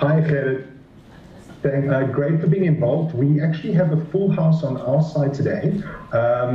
Hi, Gerrit. Great for being involved. We actually have a full house on our side today.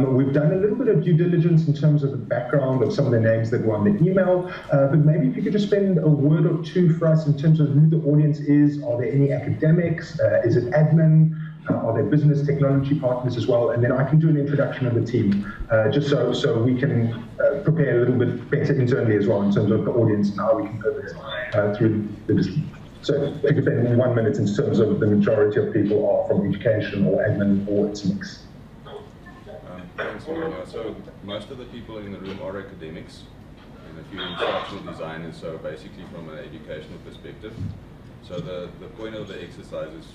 We've done a little bit of due diligence in terms of the background of some of the names that were on the email, but maybe if you could just spend a word or two for us in terms of who the audience is. Are there any academics? Is it admin? Are there business technology partners as well? And then I can do an introduction of the team, just so we can prepare a little bit better internally as well in terms of the audience and how we can pivot through the discussion. So if you could spend 1 minute in terms of the majority of people are from education or admin or it's mixed. Thanks, Mario. So most of the people in the room are academics and a few instructional designers, so basically from an educational perspective. So the point of the exercise is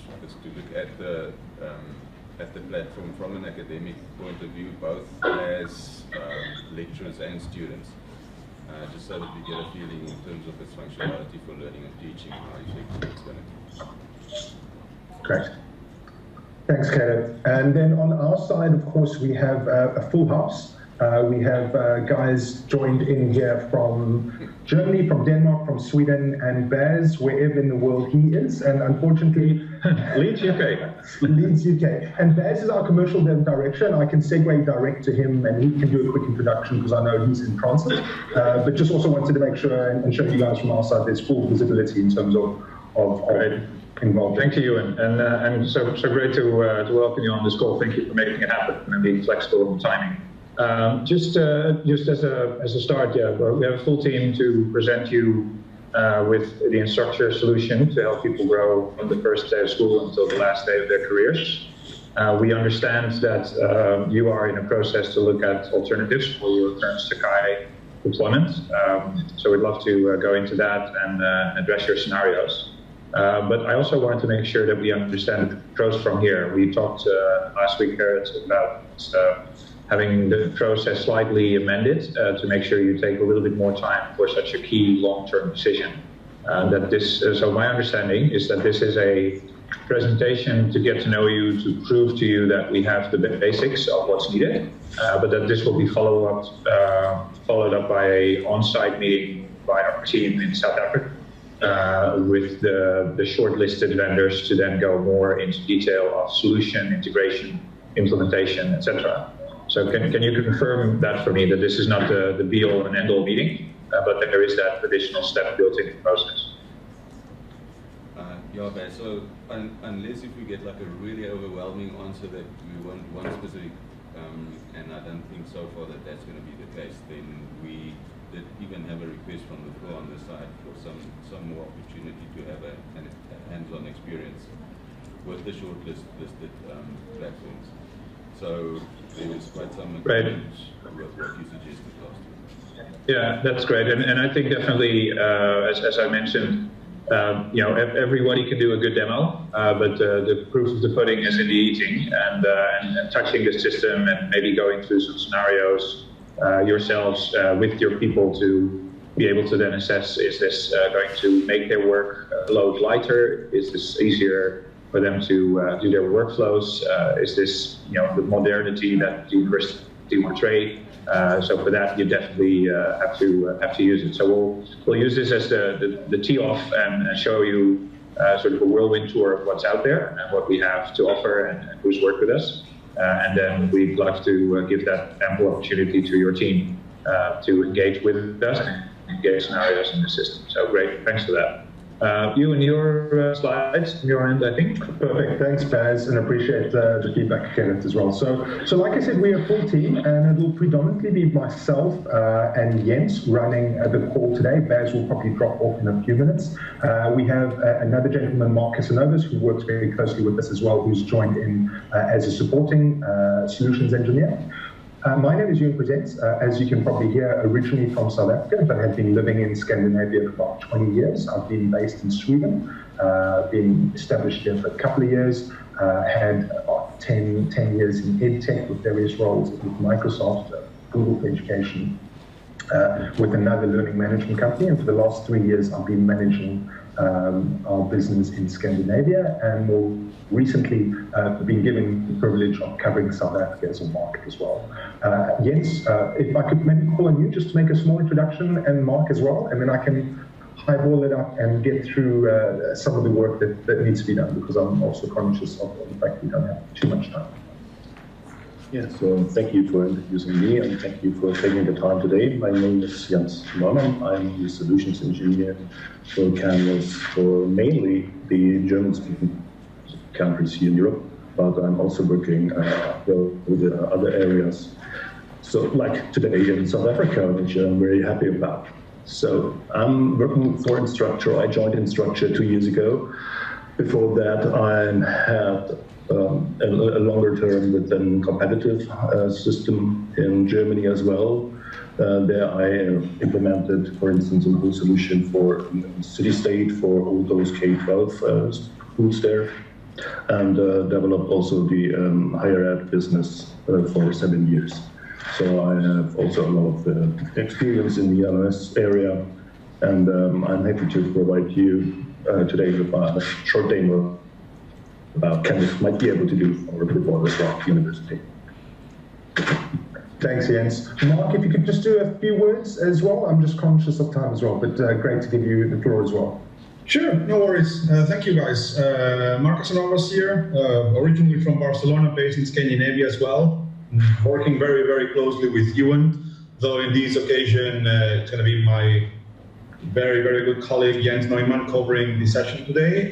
to look at the platform from an academic point of view, both as lecturers and students. Just so that we get a feeling in terms of its functionality for learning and teaching, how effective it's going to be. Great. Thanks, Gerrit. And then on our side, of course, we have a full house. We have guys joined in here from Germany, from Denmark, from Sweden, and Baz, wherever in the world he is. And unfortunately, Leeds, UK. Leeds, UK. And Baz is our commercial dev director, and I can segue direct to him, and he can do a quick introduction because I know he's in transit. But just also wanted to make sure and show you guys from our side there's full visibility in terms of involved. Thank you, Ewan. And so great to welcome you on this call. Thank you for making it happen and being flexible on timing. Just as a start, yeah, we have a full team to present you with the Instructure solution to help people grow from the first day of school until the last day of their careers. We understand that you are in a process to look at alternatives for your current Sakai deployment. So we'd love to go into that and address your scenarios. But I also wanted to make sure that we understand the pros from here. We talked last week, Gerrit, about having the process slightly amended to make sure you take a little bit more time for such a key long-term decision. So my understanding is that this is a presentation to get to know you, to prove to you that we have the basics of what's needed, but that this will be followed up by an on-site meeting by our team in South Africa with the shortlisted vendors to then go more into detail of solution, integration, implementation, etc. So can you confirm that for me, that this is not the be-all and end-all meeting, but that there is that additional step built in the process? Yeah, okay. So unless if we get like a really overwhelming answer that we want one specific, and I don't think so far that that's going to be the case, then we did even have a request from the floor on the side for some more opportunity to have a hands-on experience with the shortlisted platforms. So there was quite some agreement with what you suggested last week. Yeah, that's great, and I think definitely, as I mentioned, everybody can do a good demo, but the proof of the pudding is in the eating, and touching the system and maybe going through some scenarios yourselves with your people to be able to then assess: is this going to make their work load lighter? Is this easier for them to do their workflows? Is this the modernity that the university portray? So for that, you definitely have to use it. So we'll use this as the tee off and show you sort of a whirlwind tour of what's out there and what we have to offer and who's worked with us. And then we'd love to give that ample opportunity to your team to engage with us and get scenarios in the system. So great, thanks for that. You and your slides from your end, I think. Perfect. Thanks, Baz, and appreciate the feedback, Kenneth, as well. So like I said, we're a full team, and it will predominantly be myself and Jens running the call today. Baz will probably drop off in a few minutes. We have another gentleman, Mark Casanovas, who works very closely with us as well, who's joined in as a supporting solutions engineer. My name is Ewan Presents, as you can probably hear, originally from South Africa, but have been living in Scandinavia for about 20 years. I've been based in Sweden, been established here for a couple of years, had about 10 years in EdTech with various roles with Microsoft, Google for Education, with another learning management company, and for the last 3 years I've been managing our business in Scandinavia, and more recently been given the privilege of covering South Africa as a market as well. Jens, if I could maybe call on you just to make a small introduction, and Mark as well, and then I can highball it up and get through some of the work that needs to be done, because I'm also conscious of the fact we don't have too much time. Yeah, so thank you for introducing me, and thank you for taking the time today. My name is Jens Neumann. I'm the solutions engineer for Canvas for mainly the German-speaking countries here in Europe, but I'm also working with other areas. So like today in South Africa, which I'm very happy about. So I'm working for Instructure. I joined Instructure 2 years ago. Before that, I had a longer term with a competitive system in Germany as well. There I implemented, for instance, a whole solution for city-state for all those K-12 schools there, and developed also the higher ed business for 7 years. So I have also a lot of experience in the LMS area, and I'm happy to provide you today with a short demo about Canvas might be able to do for Rock University. Thanks, Jens. Mark, if you could just do a few words as well. I'm just conscious of time as well, but great to give you the floor as well. Sure, no worries. Thank you, guys. Marcus Novas here, originally from Barcelona, based in Scandinavia as well. Working very, very closely with Ewan, though in this occasion it's going to be my very, very good colleague Jens Neumann covering the session today.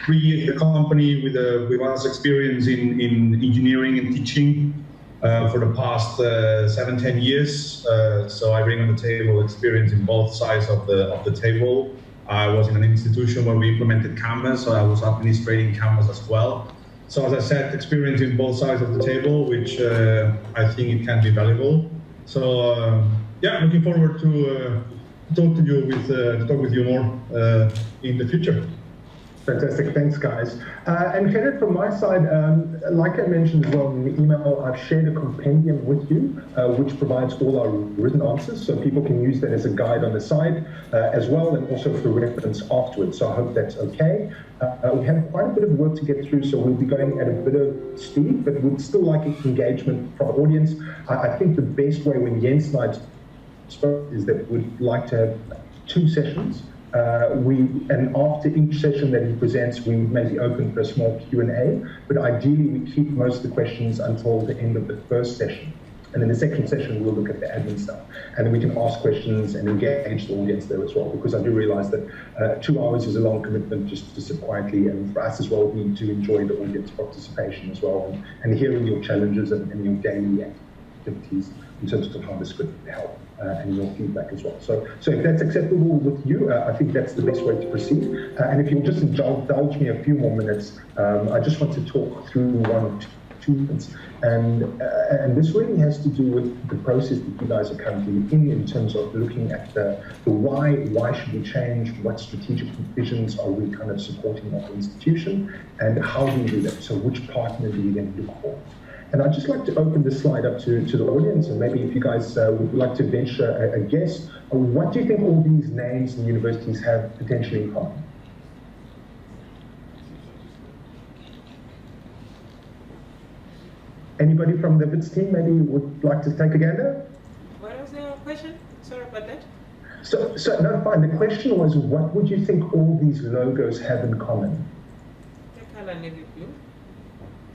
We, the company with vast experience in engineering and teaching for the past 7-10 years. So I bring on the table experience in both sides of the table. I was in an institution where we implemented Canvas, so I was administrating Canvas as well. So as I said, experience in both sides of the table, which I think it can be valuable. So yeah, looking forward to talk with you more in the future. Fantastic, thanks guys. And Kenneth, from my side, like I mentioned as well in the email, I've shared a compendium with you, which provides all our written answers, so people can use that as a guide on the side as well, and also for reference afterwards, so I hope that's okay. We have quite a bit of work to get through, so we'll be going at a bit of speed, but we'd still like engagement from the audience. I think the best way when Jens and I spoke is that we'd like to have 2 sessions. And after each session that he presents, we maybe open for a small Q&A, but ideally we keep most of the questions until the end of the first session. And in the second session, we'll look at the admin stuff. And then we can ask questions and engage the audience there as well, because I do realize that 2 hours is a long commitment just to sit quietly, and for us as well, we need to enjoy the audience participation as well, and hearing your challenges and your daily activities in terms of how this could help. And your feedback as well. So if that's acceptable with you, I think that's the best way to proceed. And if you'll just indulge me a few more minutes, I just want to talk through 1 or 2 minutes. And this really has to do with the process that you guys are currently in terms of looking at the why should we change, what strategic visions are we kind of supporting our institution, and how do we do that? So which partner do we then look for? And I'd just like to open this slide up to the audience, and maybe if you guys would like to venture a guess, what do you think all these names and universities have potentially in common? Anybody from the BITS team maybe would like to take a gander? What was the question? Sorry about that. So no, fine. The question was, what would you think all these logos have in common? The color navy blue.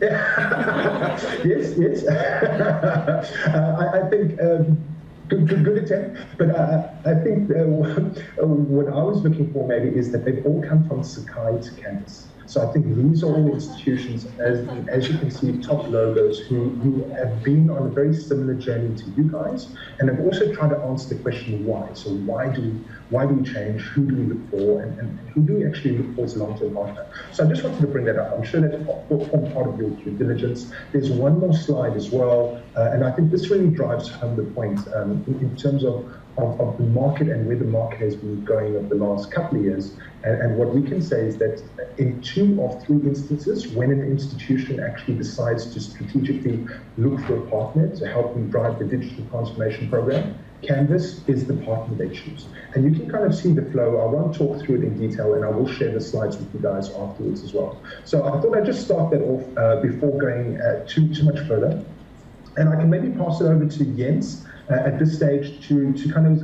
Yes. I think good attempt, but I think what I was looking for maybe is that they've all come from Sakai to Canvas. So I think these are all institutions, as you can see, top logos who have been on a very similar journey to you guys, and have also tried to answer the question why. So why do we change? Who do we look for? And who do we actually look for as a long-term partner? So I just wanted to bring that up. I'm sure that forms part of your due diligence. There's one more slide as well, and I think this really drives home the point in terms of the market and where the market has been going over the last couple of years. And what we can say is that in 2 of 3 instances, when an institution actually decides to strategically look for a partner to help them drive the digital transformation program, Canvas is the partner they choose. And you can kind of see the flow. I won't talk through it in detail, and I will share the slides with you guys afterwards as well. So I thought I'd just start that off before going too much further. And I can maybe pass it over to Jens at this stage to kind of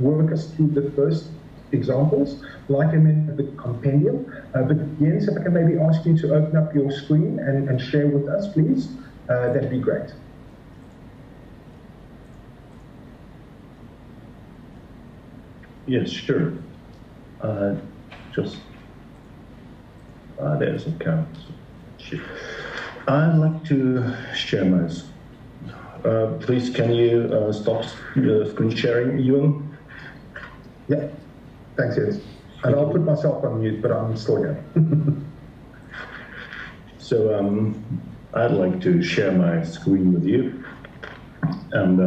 work us through the first examples, like I mentioned, the compendium. But Jens, if I can maybe ask you to open up your screen and share with us, please, that'd be great. Yes, sure. There's a count. I'd like to share my. Please, can you stop screen sharing, Ewan? Yeah, thanks, Jens. And I'll put myself on mute, but I'm still here. So I'd like to share my screen with you. And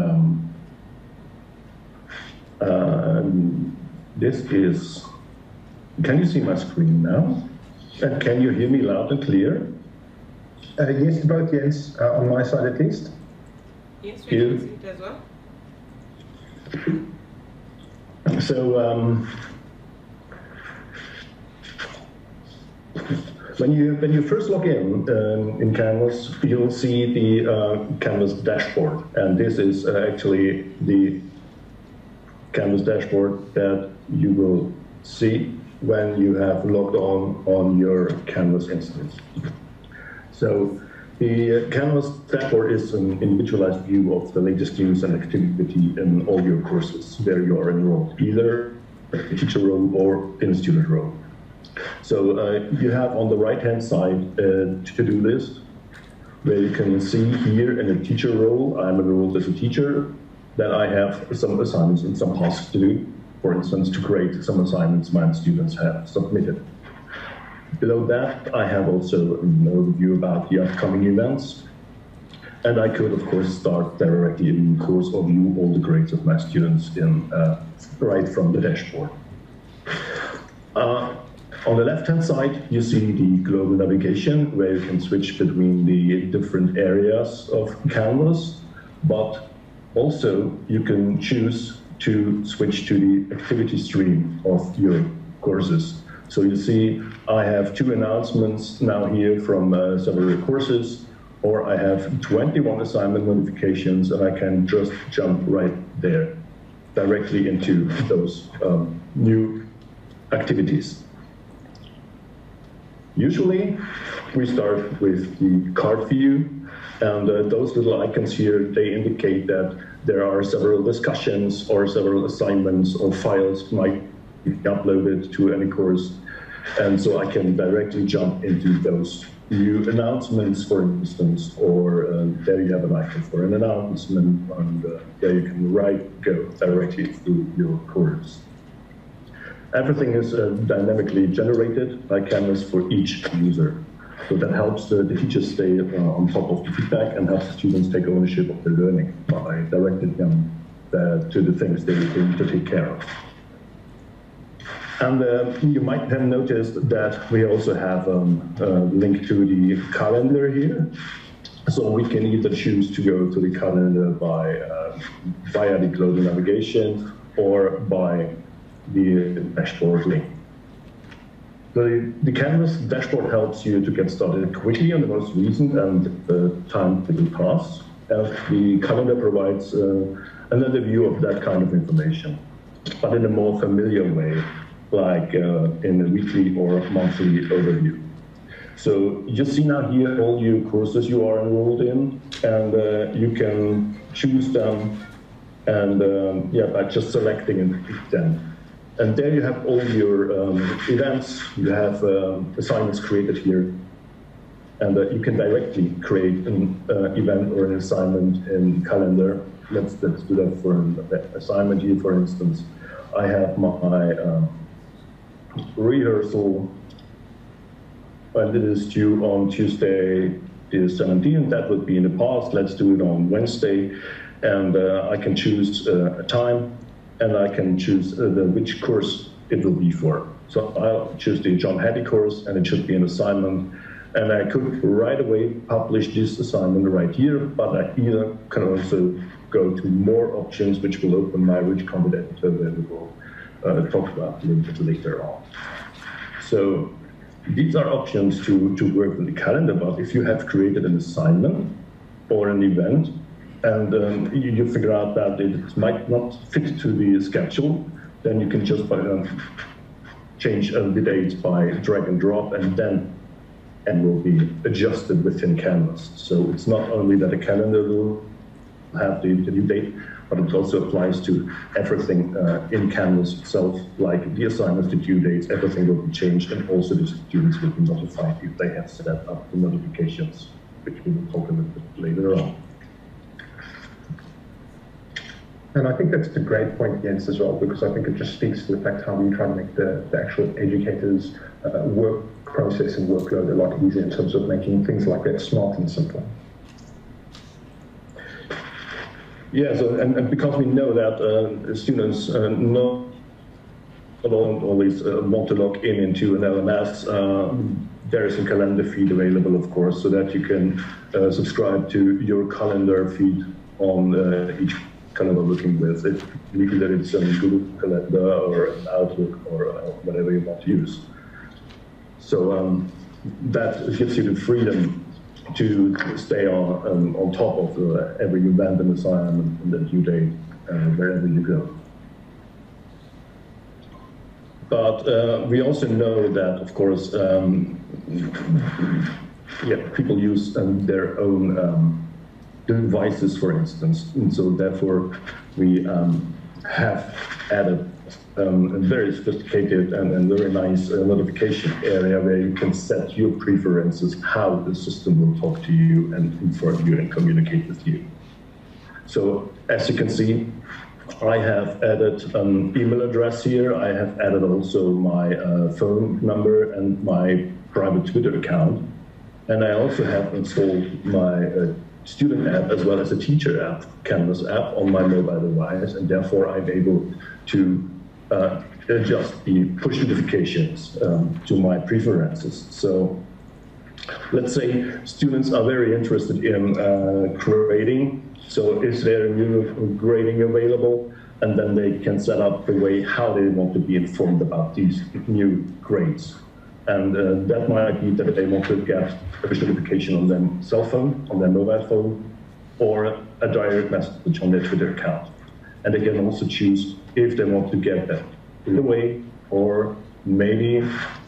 this is, can you see my screen now? And can you hear me loud and clear? Yes, both, Jens, on my side at least. Yes, we can see it as well. So when you first log in Canvas, you'll see the Canvas dashboard, and this is actually the Canvas dashboard that you will see when you have logged on your Canvas instance. So the Canvas dashboard is an individualized view of the latest news and activity in all your courses where you are enrolled, either a teacher role or in a student role. So you have on the right-hand side a to-do list where you can see here in a teacher role, I'm enrolled as a teacher, that I have some assignments and some tasks to do, for instance, to create some assignments my students have submitted. Below that, I have also an overview about the upcoming events. And I could, of course, start directly in course or view all the grades of my students in right from the dashboard. On the left-hand side, you see the global navigation, where you can switch between the different areas of Canvas, but also you can choose to switch to the activity stream of your courses. So you see, I have 2 announcements now here from several courses, or I have 21 assignment notifications, and I can just jump right there, directly into those new activities. Usually, we start with the card view, and those little icons here, they indicate that there are several discussions or several assignments or files might be uploaded to any course. And so I can directly jump into those new announcements, for instance, or there you have an icon for an announcement, and there you can go directly through your course. Everything is dynamically generated by Canvas for each user. So that helps the teachers stay on top of the feedback and helps the students take ownership of their learning by directing them to the things they need to take care of. And you might have noticed that we also have a link to the calendar here. So we can either choose to go to the calendar via the global navigation or by the dashboard link. The Canvas dashboard helps you to get started quickly on the most recent and time-taking tasks, as the calendar provides another view of that kind of information, but in a more familiar way, like in a weekly or monthly overview. So you see now here all your courses you are enrolled in, and you can choose them and by just selecting and pick them. And there you have all your events, you have assignments created here, and you can directly create an event or an assignment in calendar. Let's do that for an assignment here, for instance. I have my rehearsal, and it is due on Tuesday, the 17th. That would be in the past. Let's do it on Wednesday, and I can choose a time. And I can choose which course it will be for. So I'll choose the John Hattie course, and it should be an assignment. And I could right away publish this assignment right here, but I either can also go to more options, which will open my rich content editor that we will talk about a little bit later on. So these are options to work with the calendar, but if you have created an assignment or an event, and you figure out that it might not fit to the schedule, then you can just change the dates by drag and drop, and then and will be adjusted within Canvas. So it's not only that a calendar will have the new date, but it also applies to everything in Canvas itself, like the assignments, the due dates, everything will be changed, and also the students will be notified if they have set up the notifications, which we will talk a little bit later on. And I think that's a great point, Jens, as well, because I think it just speaks to the fact how we try to make the actual educators' work process and workload a lot easier in terms of making things like that smart and simple. Yeah, so, and because we know that students don't always want to log into an LMS, there is a calendar feed available, of course, so that you can subscribe to your calendar feed on each calendar working with it, either it's a Google Calendar or an Outlook or whatever you want to use. So that gives you the freedom to stay on top of every random assignment and the due date wherever you go. But we also know that, of course, people use their own devices, for instance, and so therefore we have added a very sophisticated and very nice notification area where you can set your preferences, how the system will talk to you and inform you and communicate with you. So as you can see, I have added an email address here. I have added also my phone number and my private Twitter account. And I also have installed my student app as well as a teacher app, Canvas app, on my mobile device, and therefore I'm able to adjust the push notifications to my preferences. So let's say students are very interested in grading. So is there a new grading available? And then they can set up the way how they want to be informed about these new grades. And that might be that they want to get a push notification on their cell phone, on their mobile phone, or a direct message on their Twitter account. And they can also choose if they want to get that in a way, or maybe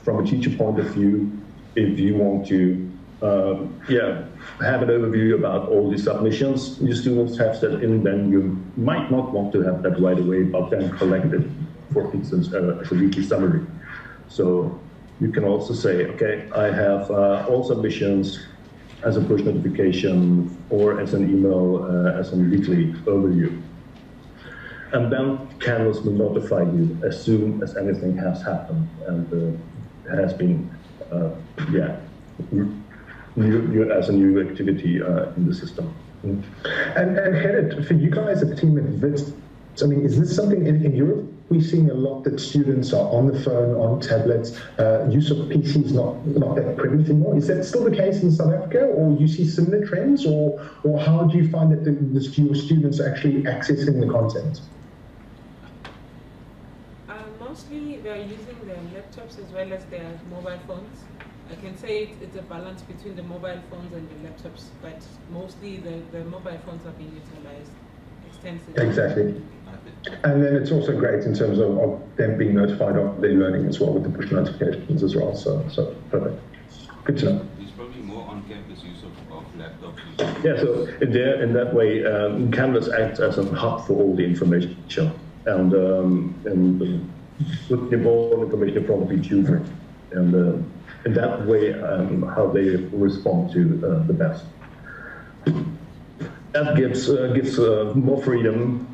from a teacher point of view, if you want to have an overview about all the submissions your students have set in, then you might not want to have that right away, but then collect it, for instance, as a weekly summary. So you can also say, okay, I have all submissions as a push notification or as an email, as a weekly overview. And then Canvas will notify you as soon as anything has happened and has been, as a new activity in the system. And Gerrit, for you guys at the team at WITS, I mean, is this something in Europe? We're seeing a lot that students are on the phone, on tablets. Use of PCs not that prevalent anymore. Is that still the case in South Africa, or you see similar trends, or how do you find that your students are actually accessing the content? Mostly they're using their laptops as well as their mobile phones. I can say it's a balance between the mobile phones and the laptops, but mostly the mobile phones are being utilized extensively. Exactly. And then it's also great in terms of them being notified of their learning as well with the push notifications as well. So perfect. Good to know. There's probably more on-campus use of laptops. Yeah, so in that way, Canvas acts as a hub for all the information, and put the important information in front of each user, and in that way, how they respond to the best. That gives more freedom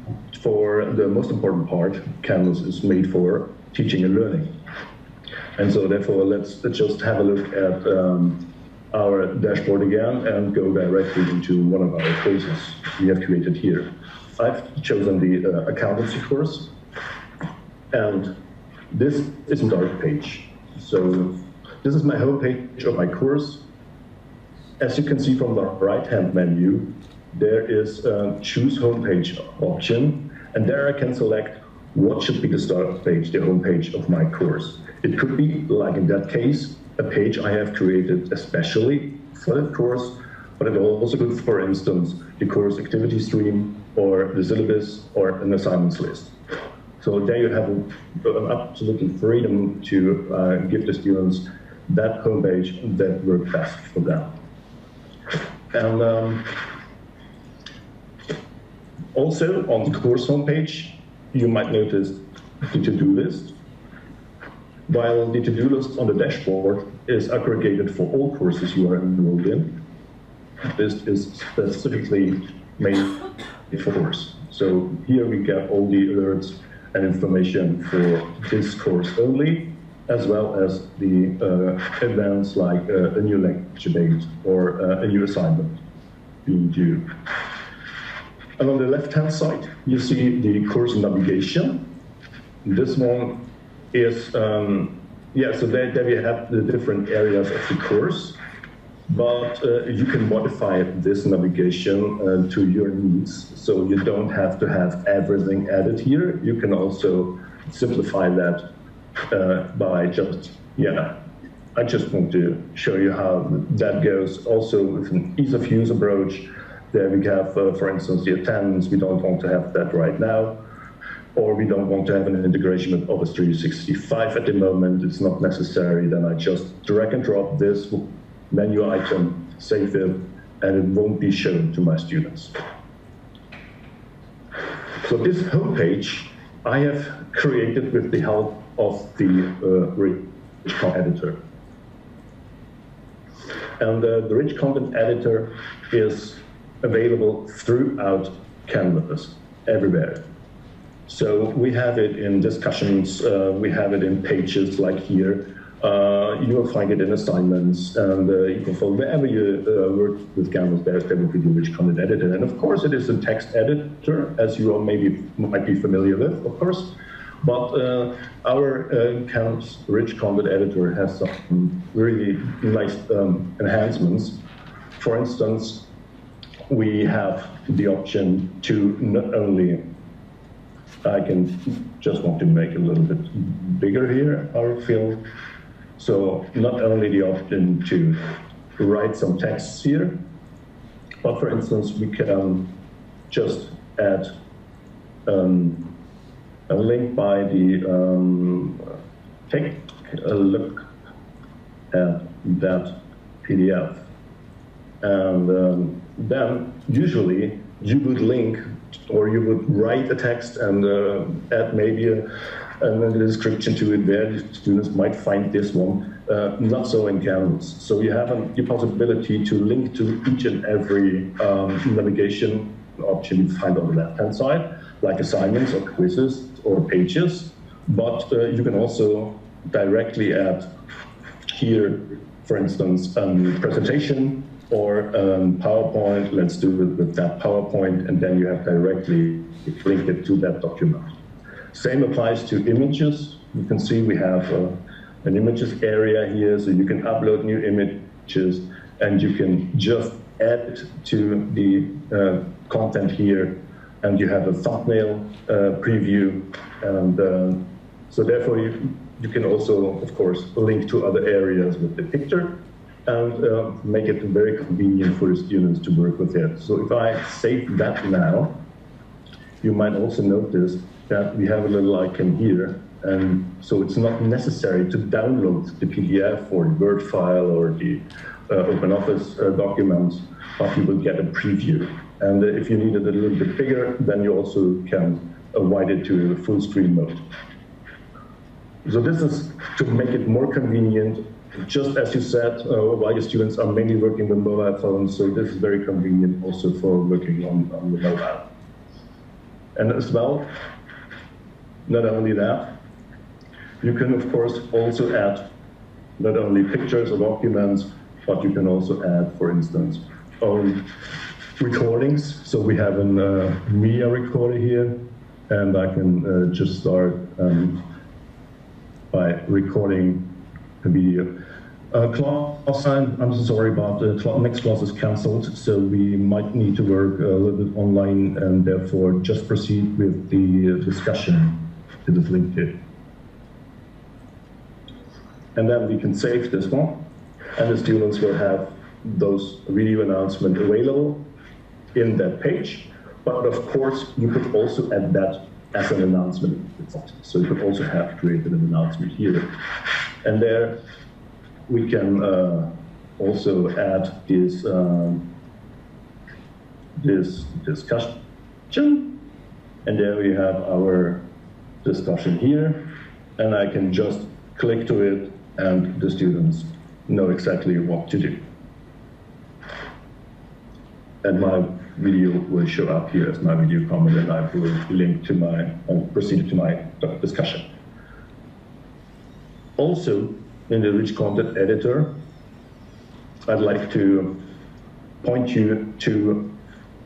for the most important part. Canvas is made for teaching and learning. And so therefore, let's just have a look at our dashboard again and go directly into one of our courses we have created here. I've chosen the accountancy course, and this is my start page. So this is my home page of my course. As you can see from the right-hand menu, there is a choose homepage option, and there I can select what should be the start page, the homepage of my course. It could be, like in that case, a page I have created especially for that course, but it also could, for instance, the course activity stream or the syllabus or an assignments list. So there you have an absolute freedom to give the students that homepage that works best for them. And also on the course homepage, you might notice the to-do list. While the to-do list on the dashboard is aggregated for all courses you are enrolled in, this is specifically made for course. So here we get all the alerts and information for this course only, as well as the events like a new lecture date or a new assignment being due. And on the left-hand side, you see the course navigation. This one is, so there we have the different areas of the course, but you can modify this navigation to your needs, so you don't have to have everything added here. You can also simplify that by just, I just want to show you how that goes. Also with an ease of use approach, there we have, for instance, the attendance. We don't want to have that right now, or we don't want to have an integration with Office 365 at the moment. It's not necessary. Then I just drag and drop this menu item, save it, and it won't be shown to my students. So this homepage I have created with the help of the Rich Content Editor. And the Rich Content Editor is available throughout Canvas, everywhere. So we have it in discussions, we have it in pages like here. You will find it in assignments, and you can follow wherever you work with Canvas, there will be the Rich Content Editor. And of course, it is a text editor, as you all might be familiar with, of course. But our Canvas Rich Content Editor has some really nice enhancements. For instance, we have the option to not only, I can just want to make it a little bit bigger here, our field. So not only the option to write some texts here, but for instance, we can just add a link by the, take a look at that PDF. And then usually you would link, or you would write a text and add maybe a description to it where the students might find this one. Not so in Canvas. So you have the possibility to link to each and every navigation option you find on the left-hand side, like assignments or quizzes or pages. But you can also directly add here, for instance, presentation or PowerPoint. Let's do it with that PowerPoint, and then you have directly linked it to that document. Same applies to images. You can see we have an images area here, so you can upload new images, and you can just add to the content here, and you have a thumbnail preview, and so therefore you can also, of course, link to other areas with the picture, and make it very convenient for the students to work with it. So if I save that now, you might also notice that we have a little icon here, and so it's not necessary to download the PDF or the Word file or the OpenOffice documents, but you will get a preview. And if you need it a little bit bigger, then you also can widen it to full screen mode. So this is to make it more convenient. Just as you said, while your students are mainly working with mobile phones, so this is very convenient also for working on the mobile. And as well, not only that, you can of course also add not only pictures or documents, but you can also add, for instance, own recordings. So we have an media recorder here, and I can just start by recording a video. Class, I'm sorry, but the next class is cancelled, so we might need to work a little bit online, and therefore just proceed with the discussion to this link here. And then we can save this one, and the students will have those video announcements available in that page. But of course, you could also add that as an announcement. So you could also have created an announcement here. And there we can also add this, this discussion. And there we have our discussion here. And I can just click to it and the students know exactly what to do. And my video will show up here as my video comment, and I will link to my, and proceed to my discussion. Also, in the rich content editor, I'd like to point you to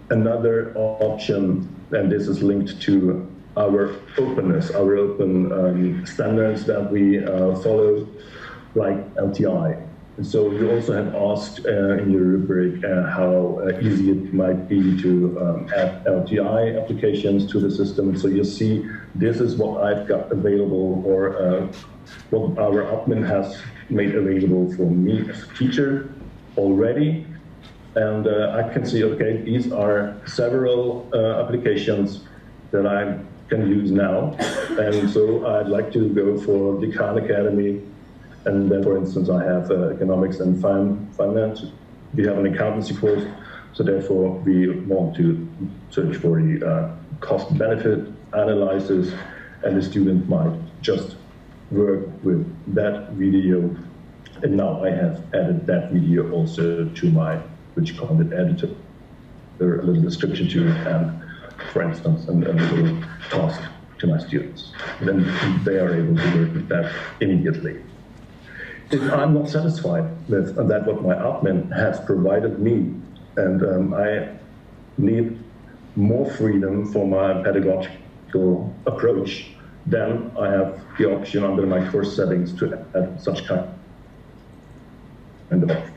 another option, and this is linked to our openness, our open standards that we follow, like LTI. And so you also have asked in your rubric how easy it might be to add LTI applications to the system. So you see, this is what I've got available, or what our admin has made available for me as a teacher already. And I can see, okay, these are several applications that I can use now. And so I'd like to go for the Khan Academy. And then, for instance, I have economics and finance. We have an accountancy course, so therefore we want to search for the cost-benefit analysis, and the student might just work with that video. And now I have added that video also to my rich content editor. There are a little description to it, and, for instance, a little task to my students. Then they are able to work with that immediately. If I'm not satisfied with that, what my admin has provided me, and I need more freedom for my pedagogical approach, then I have the option under my course settings to add such kind of option.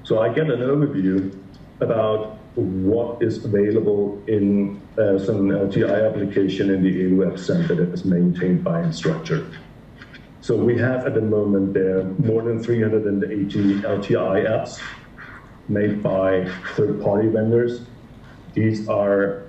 So I get an overview about what is available in some LTI application in the EduApp Center that is maintained by Instructure. So we have at the moment there more than 380 LTI apps made by third-party vendors. These are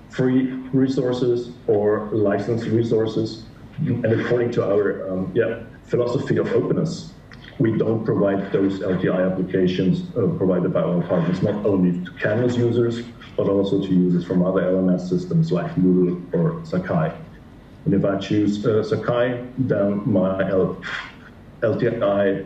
free resources or licensed resources. And according to our philosophy of openness, we don't provide those LTI applications provided by our partners, not only to Canvas users, but also to users from other LMS systems like Moodle or Sakai. And if I choose Sakai, then my LTI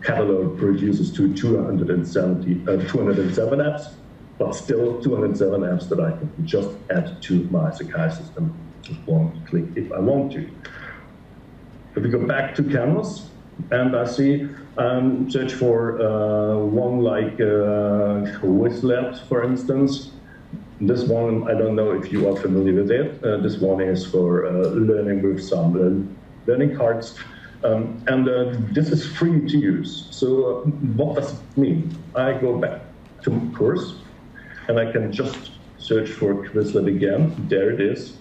catalog reduces to 207 apps, but still 207 apps that I can just add to my Sakai system with one click if I want to. If we go back to Canvas, and I see search for one like Quizlet, for instance. This one, I don't know if you are familiar with it. This one is for learning with some learning cards. This is free to use. So what does it mean? I go back to course, and I can just search for Quizlet again. There it is.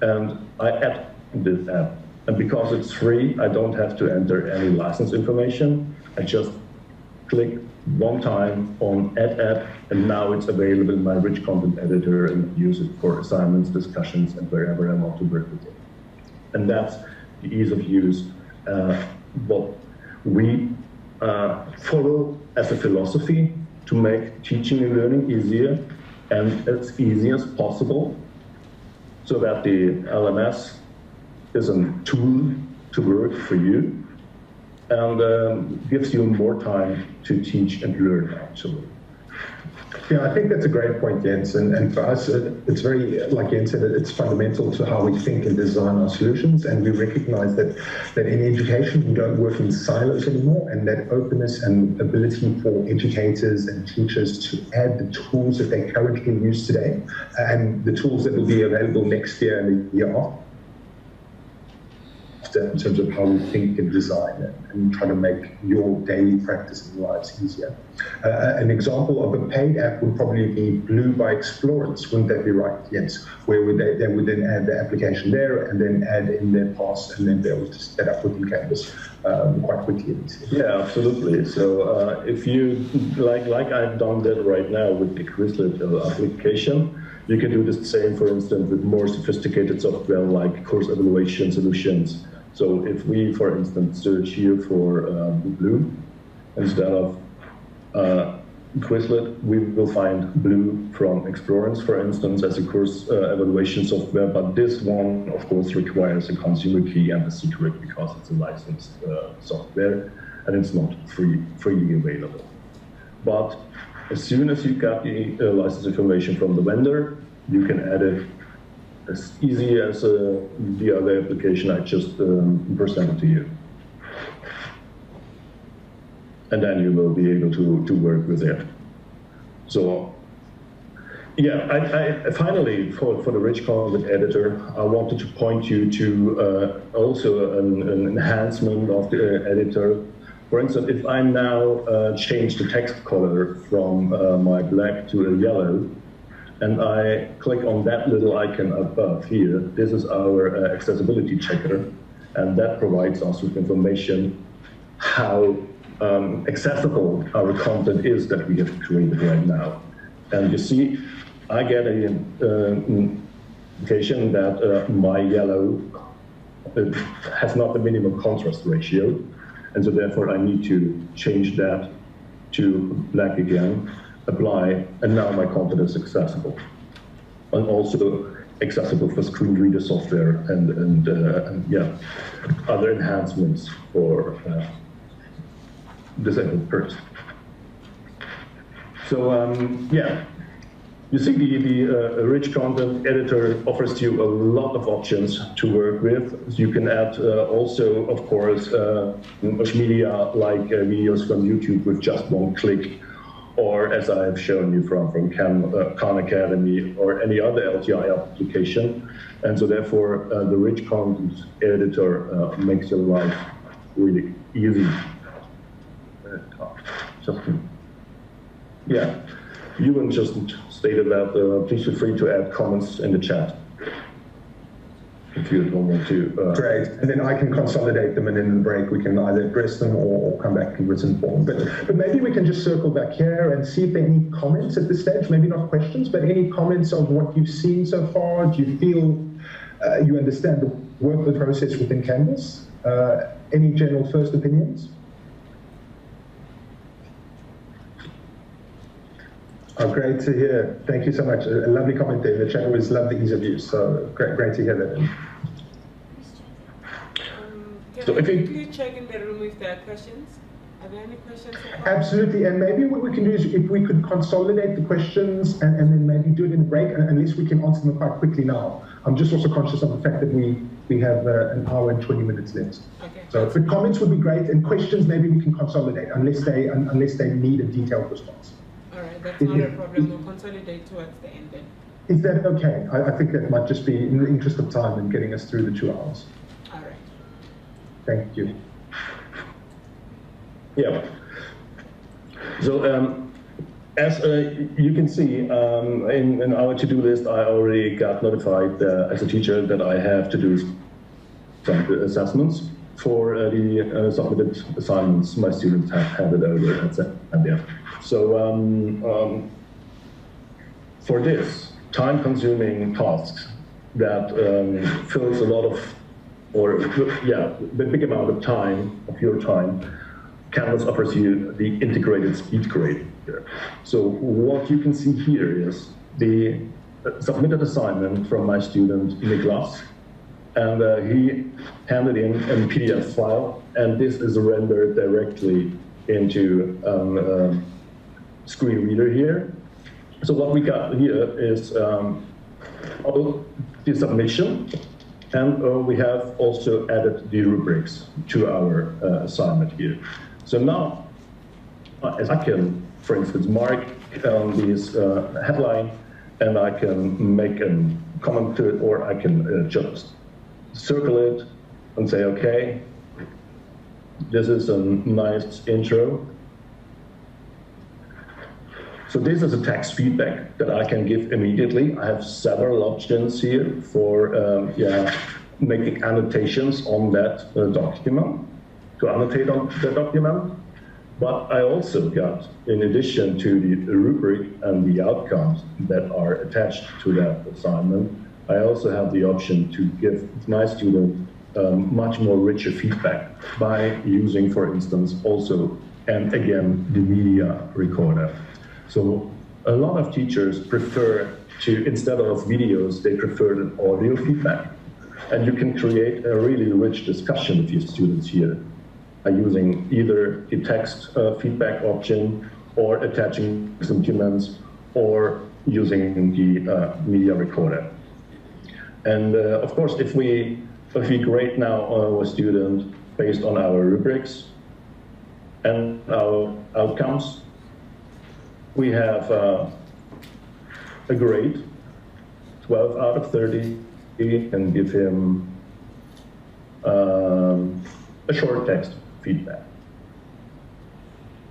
And I add this app. And because it's free, I don't have to enter any license information. I just click one time on Add App, and now it's available in my rich content editor, and use it for assignments, discussions, and wherever I want to work with it. And that's the ease of use, what we follow as a philosophy to make teaching and learning easier and as easy as possible, so that the LMS is a tool to work for you, and gives you more time to teach and learn, actually. Yeah, I think that's a great point, Jens. And for us, it's very, like Jens said, it's fundamental to how we think and design our solutions. And we recognize that in education, we don't work in silos anymore, and that openness and ability for educators and teachers to add the tools that they currently use today, and the tools that will be available next year and the year after, in terms of how we think and design and try to make your daily practice and lives easier. An example of a paid app would probably be Blue by Explorers, wouldn't that be right? Yes, where they would then add the application there and then add in their pass and then be able to set up within Canvas quite quickly. Yeah, absolutely. So if you, like I've done that right now with the Quizlet application, You can do the same, for instance, with more sophisticated software like course evaluation solutions. So if we, for instance, search here for Blue instead of Quizlet, we will find Blue from Explorance, for instance, as a course evaluation software. But this one, of course, requires a consumer key and a secret because it's a licensed software and it's not freely available. But as soon as you get the license information from the vendor, you can add it as easy as the other application I just presented to you. And then you will be able to work with it. So, yeah, I finally, for the rich content editor, I wanted to point you to also an enhancement of the editor. For instance, if I now change the text color from my black to a yellow, and I click on that little icon above here, this is our accessibility checker, and that provides us with information how accessible our content is that we have created right now. And you see, I get an indication that my yellow has not the minimum contrast ratio, and so therefore I need to change that to black again, apply, and now my content is accessible. And also accessible for screen reader software and yeah, other enhancements for disabled person. So yeah, you see the rich content editor offers you a lot of options to work with. You can add also, of course, media like videos from YouTube with just one click, or as I have shown you from Khan Academy or any other LTI application. And so therefore, the rich content editor makes your life really easy. Yeah, Ewan just stated that please feel free to add comments in the chat if you don't want to. Great, and then I can consolidate them, and in the break we can either address them or come back in written form. But maybe we can just circle back here and see if there are any comments at this stage, maybe not questions, but any comments of what you've seen so far. Do you feel you understand the workflow process within Canvas? Any general first opinions? Oh, great to hear. Thank you so much. A lovely comment there. The chat always love the ease of use. So great to hear that. Can we quickly check in the room if there are questions? Are there any questions? Absolutely. And maybe what we can do is if we could consolidate the questions and then maybe do it in a break, unless we can answer them quite quickly now. I'm just also conscious of the fact that we have an hour and 20 minutes left. Okay. So the comments would be great, and questions maybe we can consolidate unless they need a detailed response. That's not a problem. We'll consolidate towards the end then. Is that okay? I think that might just be in the interest of time and getting us through the 2 hours. All right. Thank you. Yeah. So as you can see, in our to-do list, I already got notified as a teacher that I have to do some assessments for the submitted assignments my students have handed over, etc. So for this time-consuming tasks that fills a lot of, or yeah, the big amount of time, of your time, Canvas offers you the integrated speed grade here. So what you can see here is the submitted assignment from my student Niklas, and he handed in a PDF file, and this is rendered directly into screen reader here. So what we got here is the submission, and we have also added the rubrics to our assignment here. So now, as I can, for instance, mark this headline, and I can make a comment to it, or I can just circle it and say, okay, this is a nice intro. So this is a text feedback that I can give immediately. I have several options here for making annotations on that document, to annotate on the document. But I also got, in addition to the rubric and the outcomes that are attached to that assignment, I also have the option to give my student much more richer feedback by using, for instance, also, and again, the media recorder. So a lot of teachers prefer to, instead of videos, they prefer an audio feedback. And you can create a really rich discussion with your students here using either the text feedback option or attaching some documents or using the media recorder. And of course, if we grade now our student based on our rubrics and our outcomes, we have a grade, 12 out of 30, and give him a short text feedback.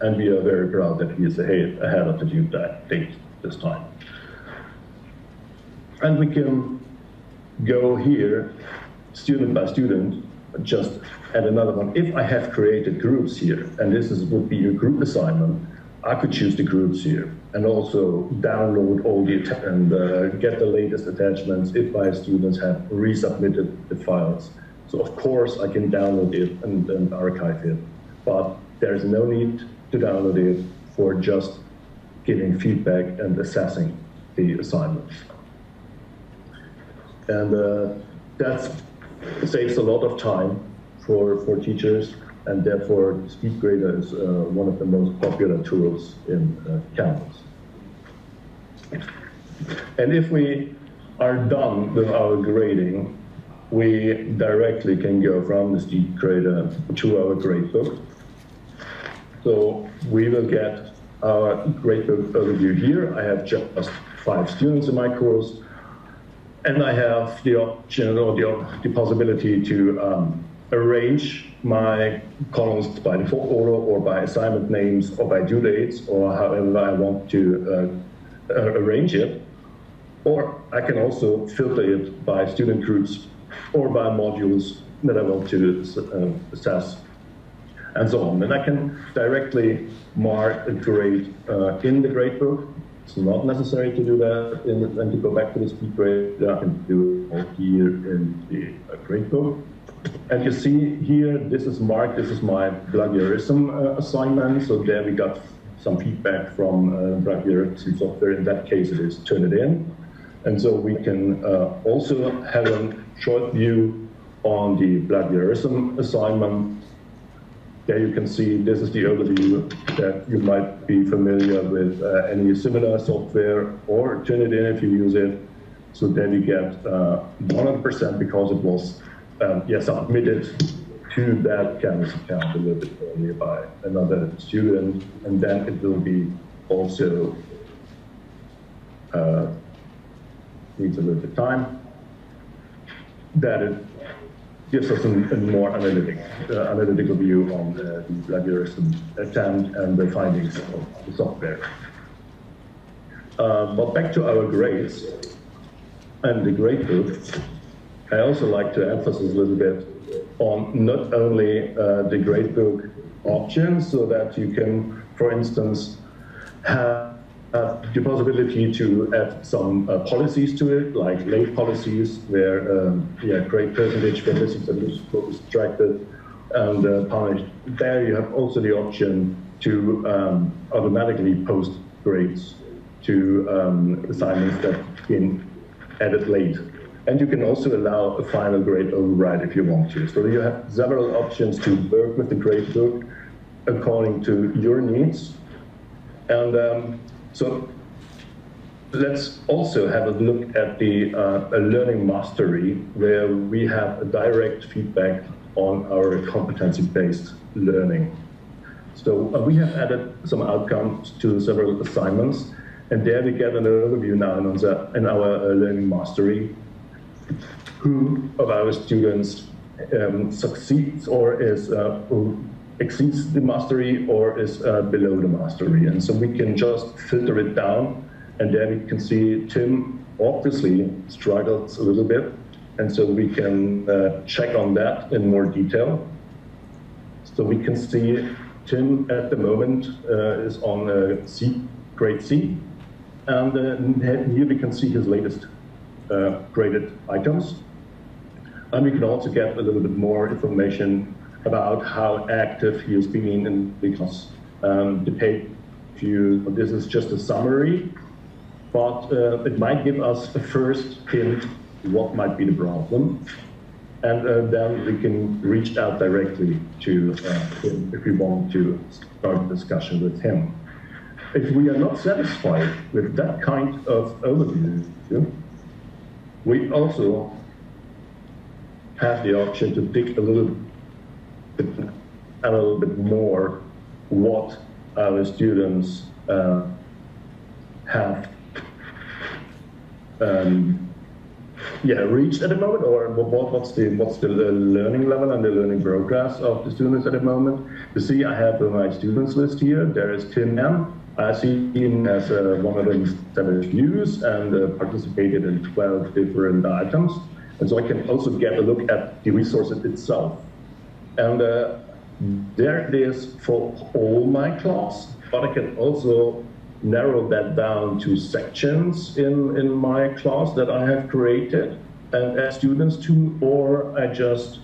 And we are very proud that he is ahead of the due date this time. And we can go here, student by student, just add another one. If I have created groups here, and this would be a group assignment, I could choose the groups here and also download all the and get the latest attachments if my students have resubmitted the files. So of course I can download it and archive it, but there's no need to download it for just giving feedback and assessing the assignments. And that saves a lot of time for teachers, and therefore SpeedGrader is one of the most popular tools in Canvas. And if we are done with our grading, we directly can go from the SpeedGrader to our gradebook. So we will get our gradebook overview here. I have just 5 students in my course, and I have the option or the possibility to arrange my columns by default order or by assignment names or by due dates or however I want to arrange it. Or I can also filter it by student groups or by modules that I want to assess and so on. And I can directly mark a grade in the gradebook. It's not necessary to do that and to go back to the SpeedGrader. I can do it all here in the gradebook. And you see here, this is marked, this is my plagiarism assignment. So there we got some feedback from plagiarism software. In that case, it is Turnitin. And so we can also have a short view on the plagiarism assignment. There you can see this is the overview that you might be familiar with any similar software or Turnitin if you use it. So there you get 100% because it was submitted to that Canvas account a little bit earlier by another student, and then it will be also needs a little bit of time, that it gives us a more analytical view on the plagiarism attempt and the findings of the software. But back to our grades and the gradebook, I also like to emphasize a little bit on not only the gradebook options, so that you can, for instance, have the possibility to add some policies to it, like late policies, where grade percentage for missing solutions will be subtracted and punished. There you have also the option to automatically post grades to assignments that have been added late. And you can also allow a final grade override if you want to. So you have several options to work with the gradebook according to your needs. And so let's also have a look at the learning mastery, where we have a direct feedback on our competency-based learning. So we have added some outcomes to several assignments, and there we get an overview now in our learning mastery. Who of our students succeeds or is exceeds the mastery or is below the mastery. And so we can just filter it down, and then we can see Tim obviously struggles a little bit, and so we can check on that in more detail. So we can see Tim at the moment is on C, grade C, and here we can see his latest graded items. And we can also get a little bit more information about how active he has been in the class. The page view, this is just a summary, but it might give us a first hint what might be the problem. And then we can reach out directly to him if we want to start a discussion with him. If we are not satisfied with that kind of overview, we also have the option to dig a little bit more what our students have reached at the moment, or what's the learning level and the learning progress of the students at the moment. You see, I have my students list here. There is Tim M. I see him as 107 views and participated in 12 different items. And so I can also get a look at the resources itself. And there it is for all my class, but I can also narrow that down to sections in my class that I have created and add students to, or I just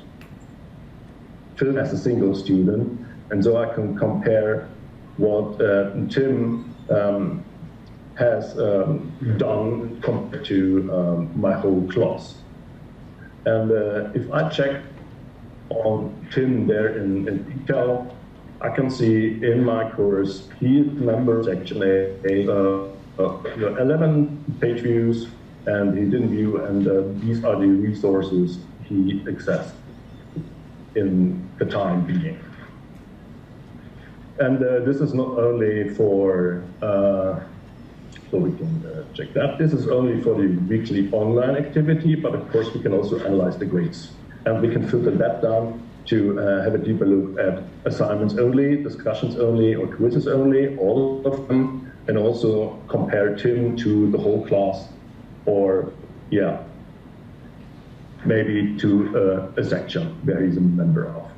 fill as a single student. And so I can compare what Tim has done compared to my whole class. And if I check on Tim there in detail, I can see in my course he members actually 11 page views, and he didn't view, and these are the resources he accessed in the time being. And this is not only for, so we can check that. This is only for the weekly online activity, but of course we can also analyze the grades. And we can filter that down to have a deeper look at assignments only, discussions only, or quizzes only, all of them, and also compare Tim to the whole class, or maybe to a section where he's a member of.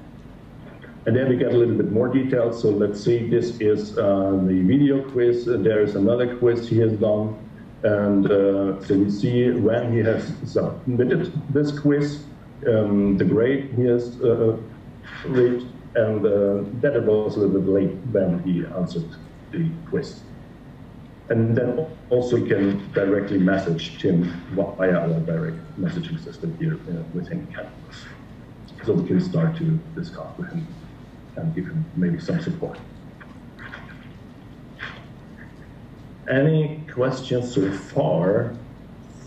And then we get a little bit more detail. So let's see, this is the video quiz. There is another quiz he has done. And so we see when he has submitted this quiz, the grade he has reached, and that it was a little bit late when he answered the quiz. And then also you can directly message Tim via our direct messaging system here within Canvas. So we can start to discuss with him and give him maybe some support. Any questions so far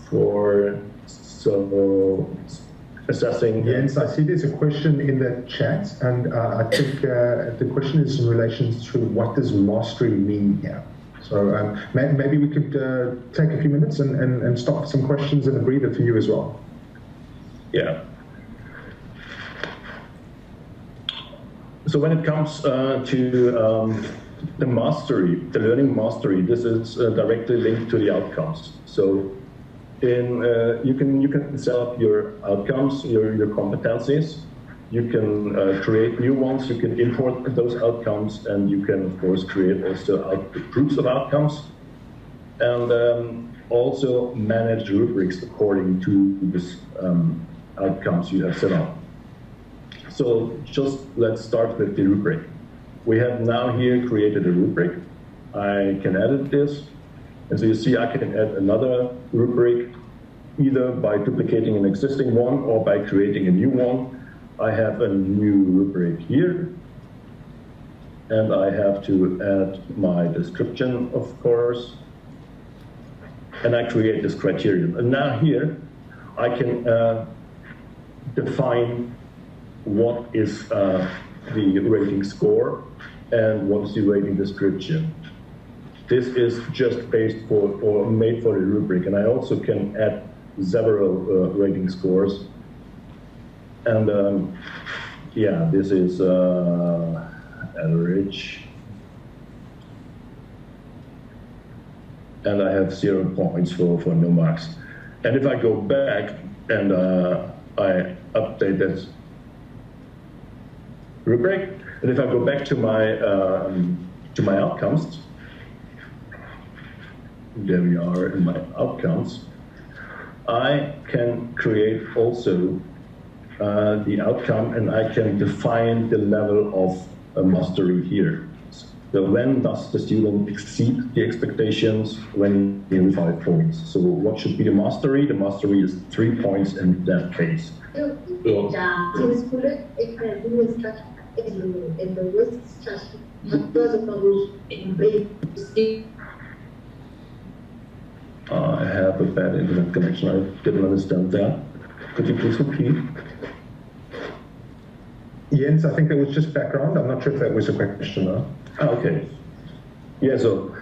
for assessing? Yes, I see there's a question in the chat, and I think the question is in relation to what does mastery mean here. So maybe we could take a few minutes and stop some questions and a breather for you as well. Yeah. So when it comes to the mastery, the learning mastery, this is directly linked to the outcomes. So you can set up your outcomes, your competencies. You can create new ones. You can import those outcomes, and you can of course create also groups of outcomes, and also manage rubrics according to these outcomes you have set up. So just let's start with the rubric. We have now here created a rubric. I can edit this. And so you see I can add another rubric either by duplicating an existing one or by creating a new one. I have a new rubric here. And I have to add my description, of course. And I create this criterion. And now here I can define what is the rating score and what is the rating description. This is just based for or made for the rubric, and I also can add several rating scores. And yeah, this is average, and I have 0 points for no marks. And if I go back and I update this rubric, And if I go back to my outcomes, there we are in my outcomes, I can create also the outcome, and I can define the level of mastery here. So when does the student exceed the expectations when in 5 points? So what should be the mastery? The mastery is 3 points in that case. I have a bad internet connection. I didn't understand that. Could you please repeat? Jens, I think that was just background. I'm not sure if that was a question though. Okay. Yeah, so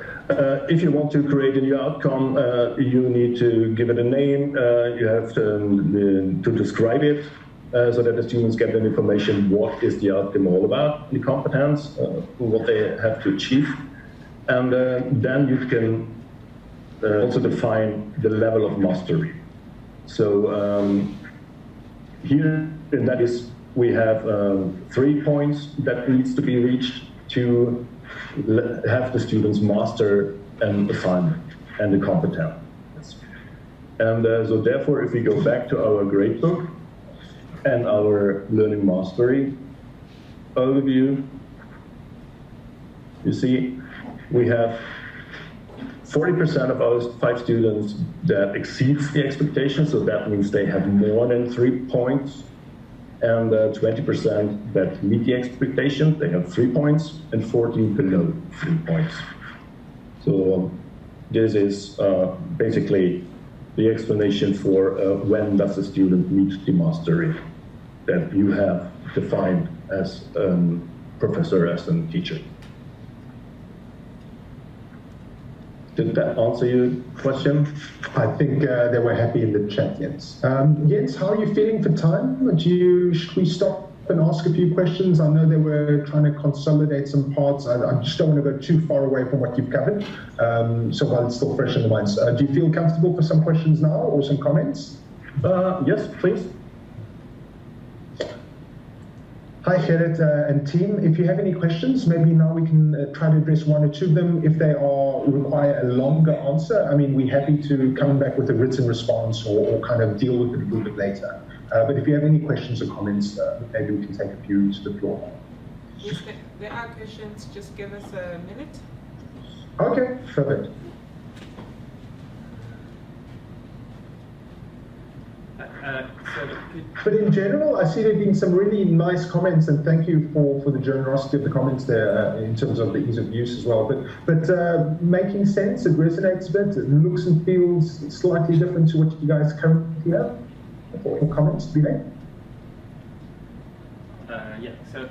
if you want to create a new outcome, you need to give it a name. You have to describe it so that the students get the information what is the outcome all about, the competence, what they have to achieve. And then you can also define the level of mastery. So here, and that is, we have 3 points that needs to be reached to have the students master an assignment and the competence. And so therefore, if we go back to our gradebook and our learning mastery overview, you see we have 40% of our 5 students that exceeds the expectations, so that means they have more than 3 points, and 20% that meet the expectation, they have 3 points, and 14 below 3 points. So this is basically the explanation for when does a student meet the mastery that you have defined as a professor, as a teacher. Did that answer your question? I think they were happy in the chat, Jens. Jens, how are you feeling for time? Should we stop and ask a few questions? I know they were trying to consolidate some parts. I just don't want to go too far away from what you've covered. So while it's still fresh in the minds, do you feel comfortable for some questions now or some comments? Yes, please. Hi, Gerrit and team. If you have any questions, maybe now we can try to address 1 or 2 of them. If they require a longer answer, I mean, we're happy to come back with a written response or kind of deal with it a little bit later. But if you have any questions or comments, maybe we can take a few to the floor. Yes, there are questions. Just give us a minute. Okay, perfect. But in general, I see there being some really nice comments, and thank you for the generosity of the comments there in terms of the ease of use as well. But making sense, it resonates a bit, it looks and feels slightly different to what you guys currently have. For comments to be made? Yeah, so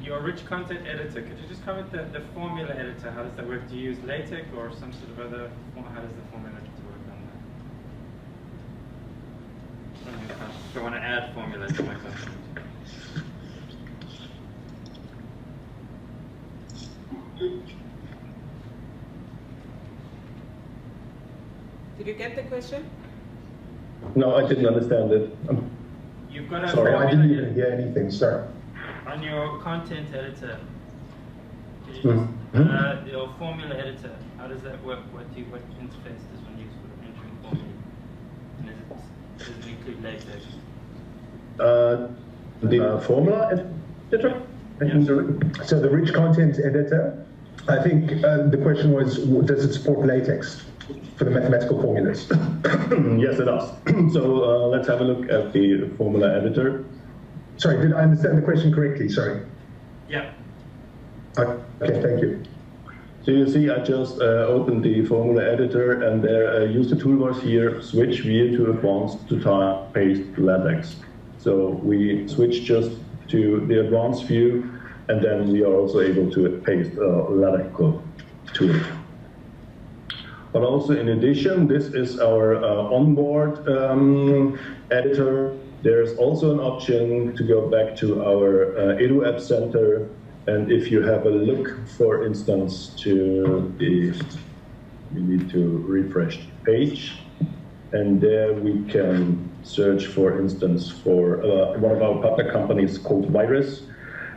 your rich content editor, could you just comment the formula editor? How does that work? Do you use LaTeX or some sort of other, how does the formula editor work on that? If I want to add formula to my content. Did you get the question? No, I didn't understand it. You've got a Sorry, I formula didn't even hear anything, sorry. on your content editor. Can you just, your formula editor, how does that work? What interface does one use for entering formula? And does it include LaTeX? The formula editor? Yes. So the rich content editor, I think the question was, does it support LaTeX for the mathematical formulas? Yes, it does. So let's have a look at the formula editor. Sorry, did I understand the question correctly? Sorry. Yeah. Okay, thank you. So you see, I just opened the formula editor, and there use the toolbars here, switch view to advanced to type, paste, LaTeX. So we switch just to the advanced view, and then we are also able to paste LaTeX code to it. But also in addition, this is our onboard editor. There's also an option to go back to our Edu App Center, and if you have a look, for instance, to the, we need to refresh the page, and there we can search, for instance, for one of our partner companies called Virus,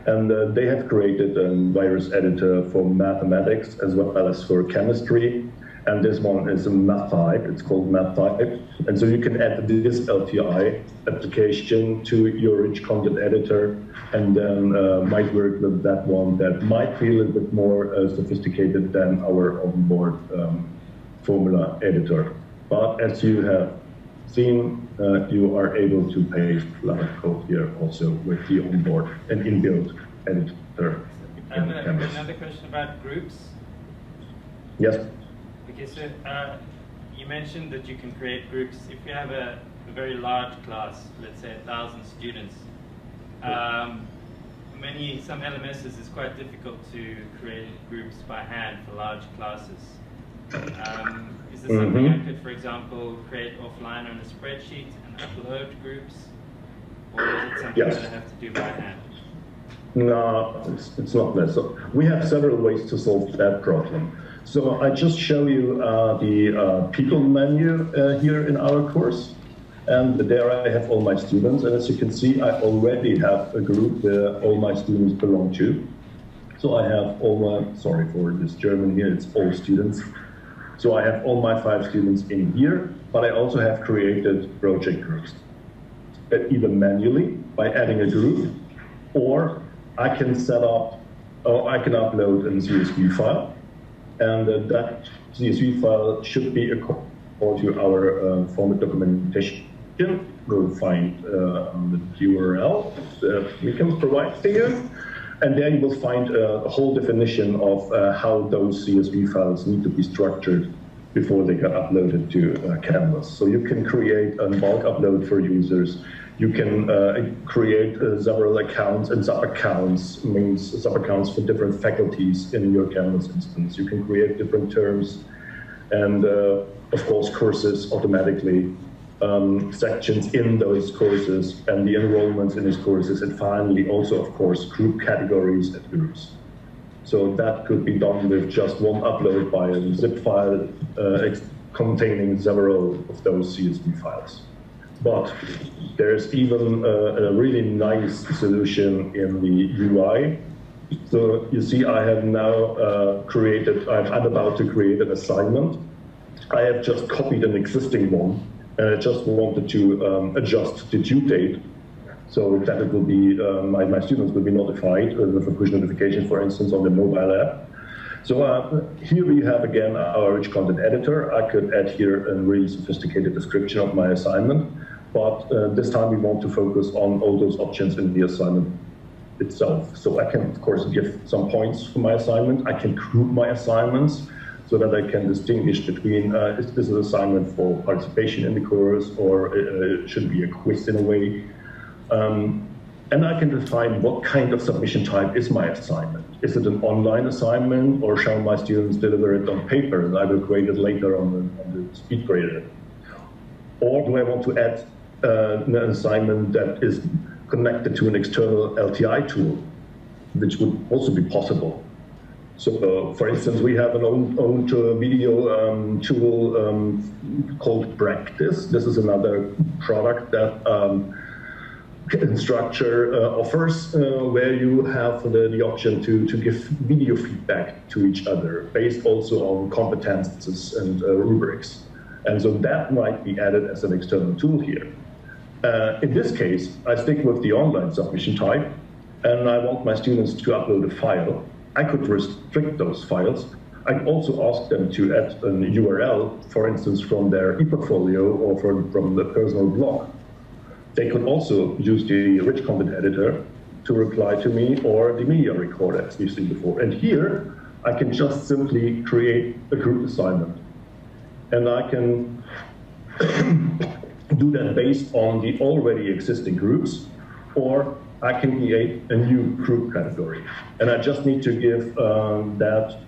And they have created a virus editor for mathematics as well as for chemistry. And this one is a math type, it's called math type. And so you can add this LTI application to your rich content editor and then might work with that one that might be a little bit more sophisticated than our onboard formula editor. But as you have seen, you are able to paste Flutter code here also with the onboard and inbuilt editor. I have another question about groups. Yes. Okay, so you mentioned that you can create groups. If you have a very large class, let's say 1,000 students, some LMSs is quite difficult to create groups by hand for large classes. Is there something I could, for example, create offline on a spreadsheet and upload groups? Or is it something that I have to do by hand? No, it's not necessary. We have several ways to solve that problem. So I just show you the people menu here in our course. And there I have all my students. And as you can see, I already have a group where all my students belong to. So I have all my, sorry for this German here, it's all students. So I have all my 5 students in here, but I also have created project groups, either manually by adding a group, or I can set up, or I can upload a CSV file, and that CSV file should be according to our format documentation. We'll find the URL that we can provide to you. And there you will find a whole definition of how those CSV files need to be structured before they get uploaded to Canvas. So you can create a bulk upload for users. You can create several accounts and sub-accounts, means sub-accounts for different faculties in your Canvas instance. You can create different terms and, of course, courses automatically. Sections in those courses and the enrollments in these courses, and finally also, of course, group categories and groups. So that could be done with just one upload by a zip file containing several of those CSV files. But there's even a really nice solution in the UI. So you see I have now I'm about to create an assignment. I have just copied an existing one. And I just wanted to adjust the due date so that it will be, my students will be notified with a push notification, for instance, on the mobile app. So here we have, again, our rich content editor. I could add here a really sophisticated description of my assignment, but this time we want to focus on all those options in the assignment itself. So I can, of course, give some points for my assignment. I can group my assignments, so that I can distinguish between is this an assignment for participation in the course, or it should be a quiz in a way. And I can define what kind of submission type is my assignment. Is it an online assignment, or shall my students deliver it on paper and I will grade it later on the speed grader? Or do I want to add an assignment that is connected to an external LTI tool, which would also be possible? So, for instance, we have an own video tool called Practice. This is another product that Instructure offers, where you have the option to give video feedback to each other, based also on competences and rubrics. And so that might be added as an external tool here. In this case, I stick with the online submission type, and I want my students to upload a file. I could restrict those files. I could also ask them to add an URL, for instance, from their ePortfolio or from the personal blog. They could also use the rich content editor to reply to me, or the media recorder, as we've seen before. And here, I can just simply create a group assignment. And I can do that based on the already existing groups, or I can create a new group category. And I just need to give that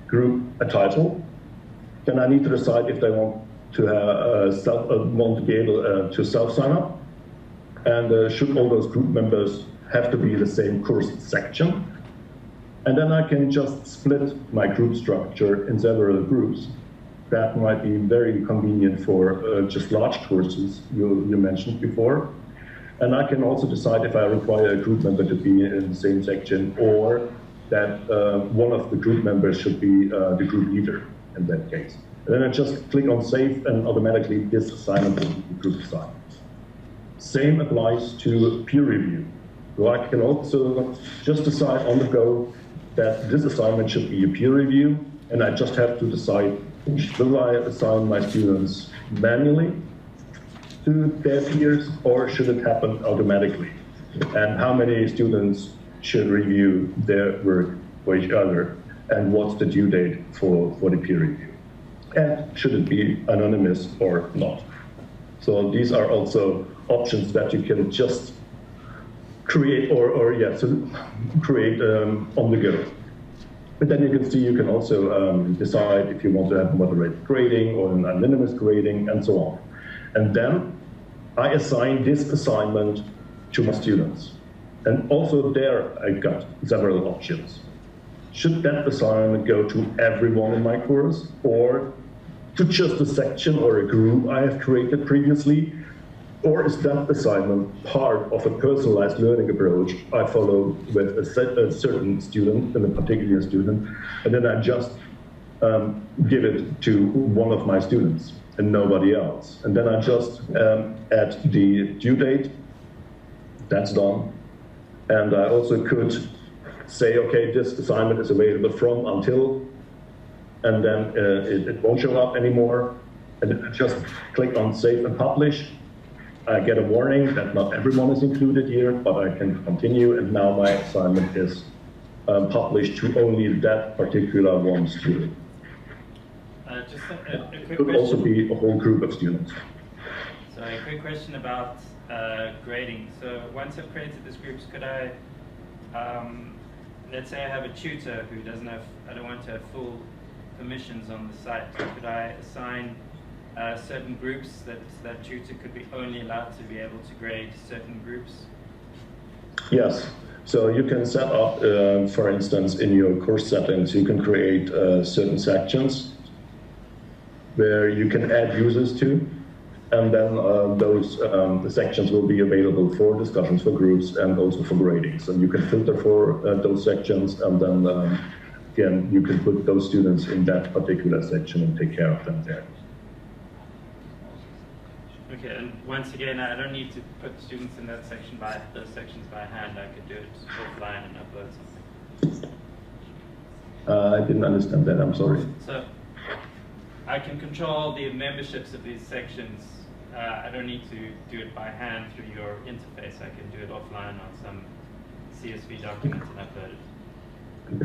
group a title. Then I need to decide if they want to be able to self-sign up. And should all those group members have to be the same course section. And then I can just split my group structure in several groups. That might be very convenient for just large courses you mentioned before. And I can also decide if I require a group member to be in the same section, or that one of the group members should be the group leader in that case. And then I just click on save, and automatically this assignment will be group assigned. Same applies to peer review. So I can also just decide on the go that this assignment should be a peer review, and I just have to decide, will I assign my students manually to their peers, or should it happen automatically? And how many students should review their work for each other, and what's the due date for the peer review? And should it be anonymous or not? So these are also options that you can just create create on the go. But then you can see you can also decide if you want to have moderated grading or an anonymous grading and so on. And then I assign this assignment to my students. And also there I got several options. Should that assignment go to everyone in my course, or to just a section or a group I have created previously? Or is that assignment part of a personalized learning approach I follow with a certain student, and a particular student, and then I just give it to one of my students and nobody else? And then I just add the due date, that's done. And I also could say, okay, this assignment is available from until, and then it won't show up anymore. And then I just click on save and publish. I get a warning that not everyone is included here, but I can continue, and now my assignment is published to only that particular one student. Just a quick It could question. also be a whole group of students. So a quick question about grading. So once I've created these groups, could I, let's say I have a tutor who doesn't have, I don't want to have full permissions on the site. Could I assign certain groups that tutor could be only allowed to be able to grade certain groups? Yes. So you can set up, for instance, in your course settings, you can create certain sections where you can add users to, and then those sections will be available for discussions, for groups, and also for grading. So you can filter for those sections, and then again, you can put those students in that particular section and take care of them there. Okay, and once again, I don't need to put students in those sections by hand. I could do it offline and upload something. I didn't understand that, I'm sorry. So I can control the memberships of these sections. I don't need to do it by hand through your interface. I can do it offline on some CSV document and upload it.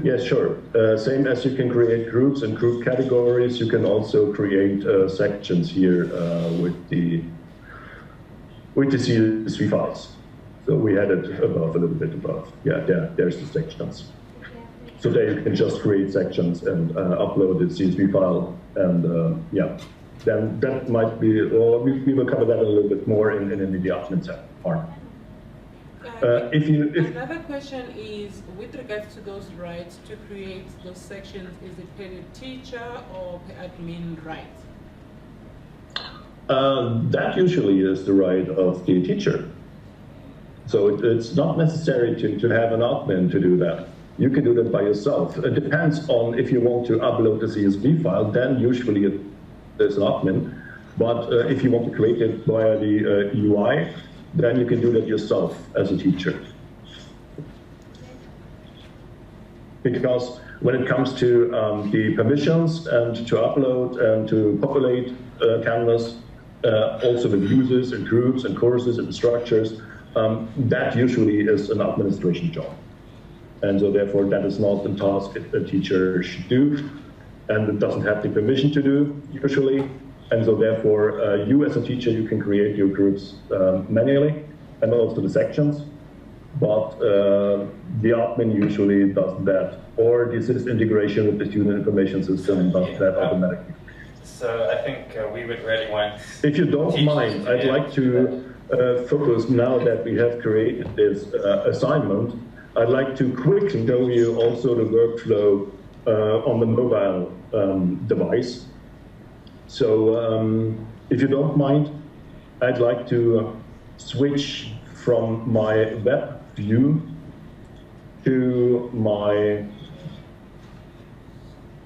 Yes, sure. Same as you can create groups and group categories, you can also create sections here with the CSV files. So we had it above, a little bit above. Yeah, there's the sections. So there you can just create sections and upload the CSV file, and yeah, then that might be, or we will cover that a little bit more in the admin part. Another question is, with regards to those rights to create those sections, is it per teacher or per admin rights? That usually is the right of the teacher. So it's not necessary to have an admin to do that. You can do that by yourself. It depends on if you want to upload the CSV file, then usually there's an admin. But if you want to create it via the UI, then you can do that yourself as a teacher. Because when it comes to the permissions and to upload and to populate Canvas, also with users and groups and courses and structures, that usually is an administration job. And so therefore that is not a task a teacher should do, and it doesn't have the permission to do usually. And so therefore, you as a teacher, you can create your groups manually, and also the sections, but the admin usually does that, or this is integration with the student information system does that automatically. So I think we would really want... If you don't mind, I'd like to focus, now that we have created this assignment, I'd like to quickly show you also the workflow on the mobile device. So if you don't mind, I'd like to switch from my web view to my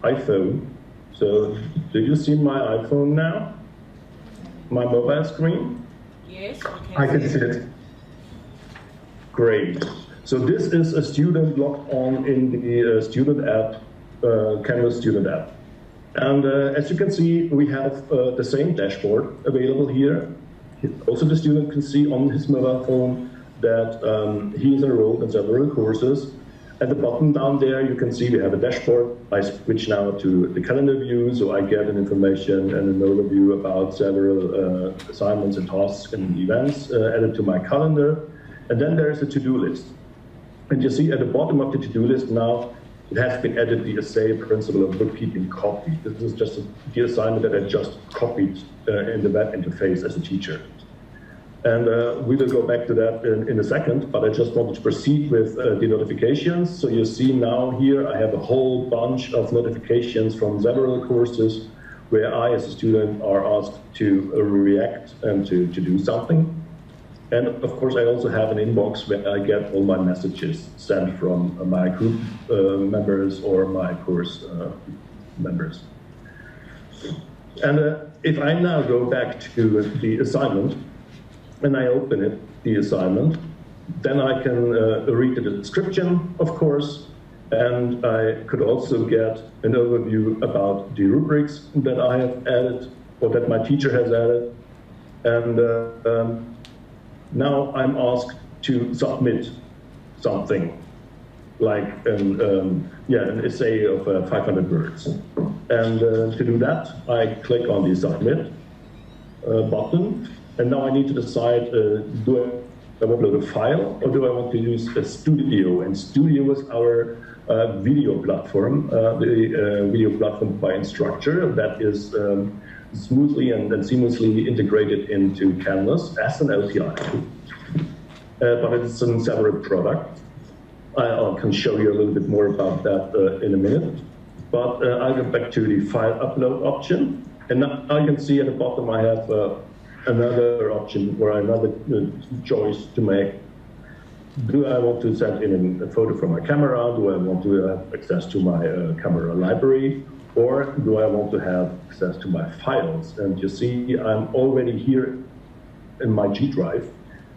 iPhone. So do you see my iPhone now? My mobile screen? Yes, I can see it. Great. So this is a student logged on in the student app, Canvas student app. And as you can see, we have the same dashboard available here. Also, the student can see on his mobile phone that he is enrolled in several courses. At the bottom down there, you can see we have a dashboard. I switch now to the calendar view, so I get an information and an overview about several assignments and tasks and events added to my calendar. And then there's a to-do list. And you see at the bottom of the to-do list now, it has been added the essay principle of bookkeeping copy. This is just the assignment that I just copied in the web interface as a teacher. And we will go back to that in a second, but I just wanted to proceed with the notifications. So you see now here, I have a whole bunch of notifications from several courses where I, as a student, are asked to react and to do something. And of course, I also have an inbox where I get all my messages sent from my group members or my course members. And if I now go back to the assignment, and I open it, the assignment, then I can read the description, of course, and I could also get an overview about the rubrics that I have added, or that my teacher has added. And now I'm asked to submit something, like an essay of 500 words. And to do that, I click on the submit button. And now I need to decide, do I upload a file or do I want to use a Studio? And Studio is our video platform, the video platform by Instructure that is smoothly and seamlessly integrated into Canvas as an LTI. But it's a separate product. I can show you a little bit more about that in a minute. But I'll go back to the file upload option. And now you can see at the bottom I have another option or another choice to make. Do I want to send in a photo from my camera? Do I want to have access to my camera library? Or do I want to have access to my files? And you see, I'm already here in my G Drive.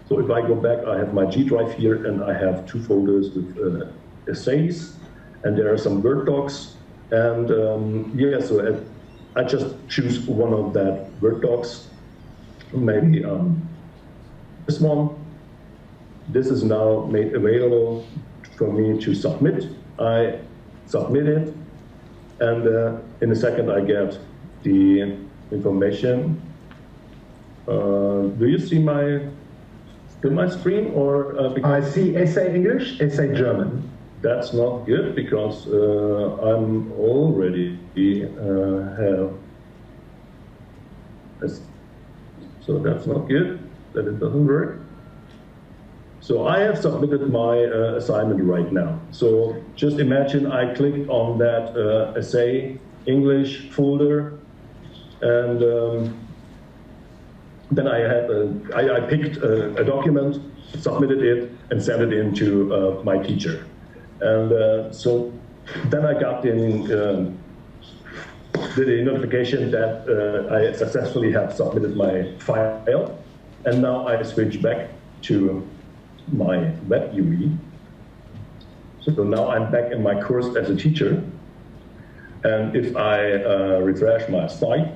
So if I go back, I have my G Drive here, and I have two folders with essays, and there are some Word docs. And so I just choose one of that Word docs. Maybe this one. This is now made available for me to submit. I submit it, and in a second I get the information. Do you see my screen, or I see essay English, essay German. That's not good because I'm already have. So that's not good, that it doesn't work. So I have submitted my assignment right now. So just imagine I clicked on that essay English folder, and then I picked a document, submitted it, and sent it in to my teacher. And so then I got the notification that I successfully have submitted my file, and now I switch back to my web UI. So now I'm back in my course as a teacher, and if I refresh my site,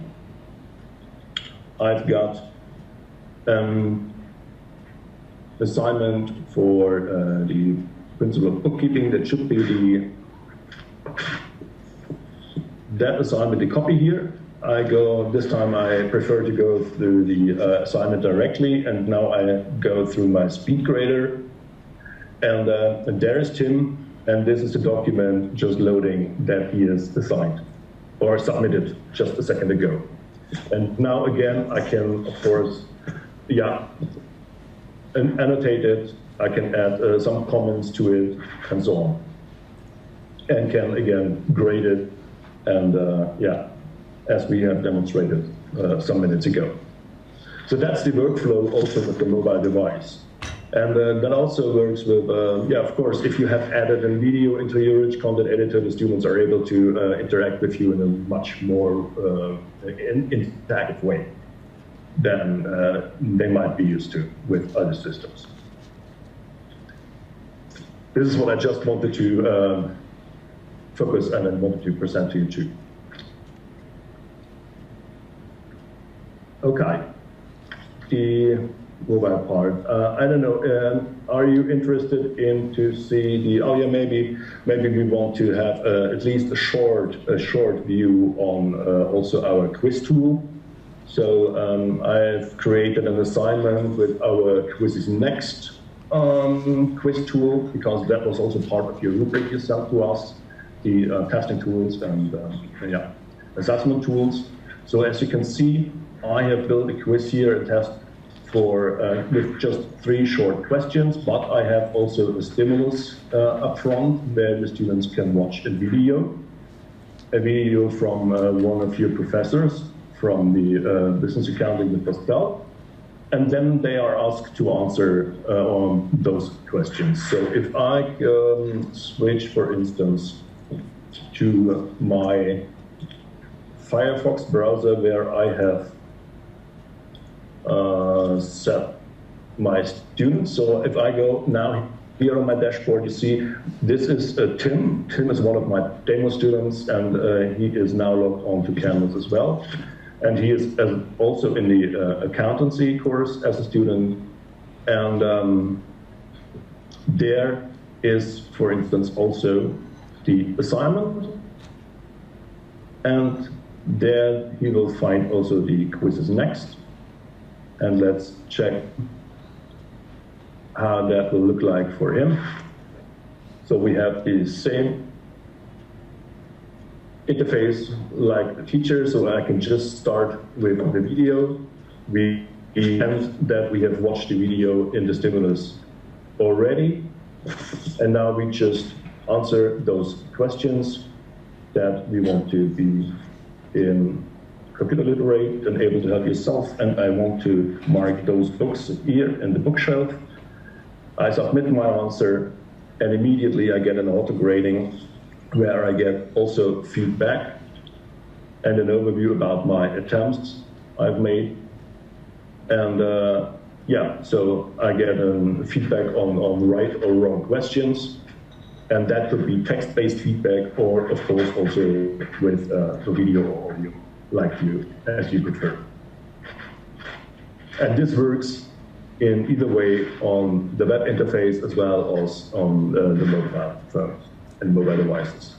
I've got assignment for the principle of bookkeeping. That should be that assignment, the copy here. This time I prefer to go through the assignment directly, and now I go through my SpeedGrader. And there is Tim, and this is the document just loading that he is assigned or submitted just a second ago. And now again, I can, of course, annotate it. I can add some comments to it and so on. And can again grade it, and as we have demonstrated some minutes ago. So that's the workflow also with the mobile device. And that also works with, yeah, of course, if you have added a video into your rich content editor, the students are able to interact with you in a much more interactive way than they might be used to with other systems. This is what I just wanted to focus and I wanted to present to you too. Okay, the mobile part. I don't know. Are you interested in to see the? Oh yeah, maybe we want to have at least a short view on also our quiz tool. So I've created an assignment with our Quizzes Next quiz tool, because that was also part of your rubric you sent to us, the testing tools and yeah, assessment tools. So as you can see, I have built a quiz here, a test for with just 3 short questions, but I have also a stimulus up front where the students can watch a video from one of your professors from the business accounting with Pascal, and then they are asked to answer on those questions. So if I switch, for instance, to my Firefox browser where I have set my students. So if I go now here on my dashboard, you see this is Tim. Tim is one of my demo students, and he is now logged on to Canvas as well. And he is also in the accountancy course as a student. And there is, for instance, also the assignment. And there he will find also the Quizzes Next. And let's check how that will look like for him. So we have the same interface like the teacher, so I can just start with the video. We and that we have watched the video in the stimulus already, and now we just answer those questions that we want to be in computer literate and able to help yourself, and I want to mark those books here in the bookshelf. I submit my answer, and immediately I get an auto grading where I get also feedback and an overview about my attempts I've made. And yeah, so I get feedback on right or wrong questions, and that could be text-based feedback, or of course also with video or audio, as you prefer. And this works in either way on the web interface as well as on the mobile phones and mobile devices.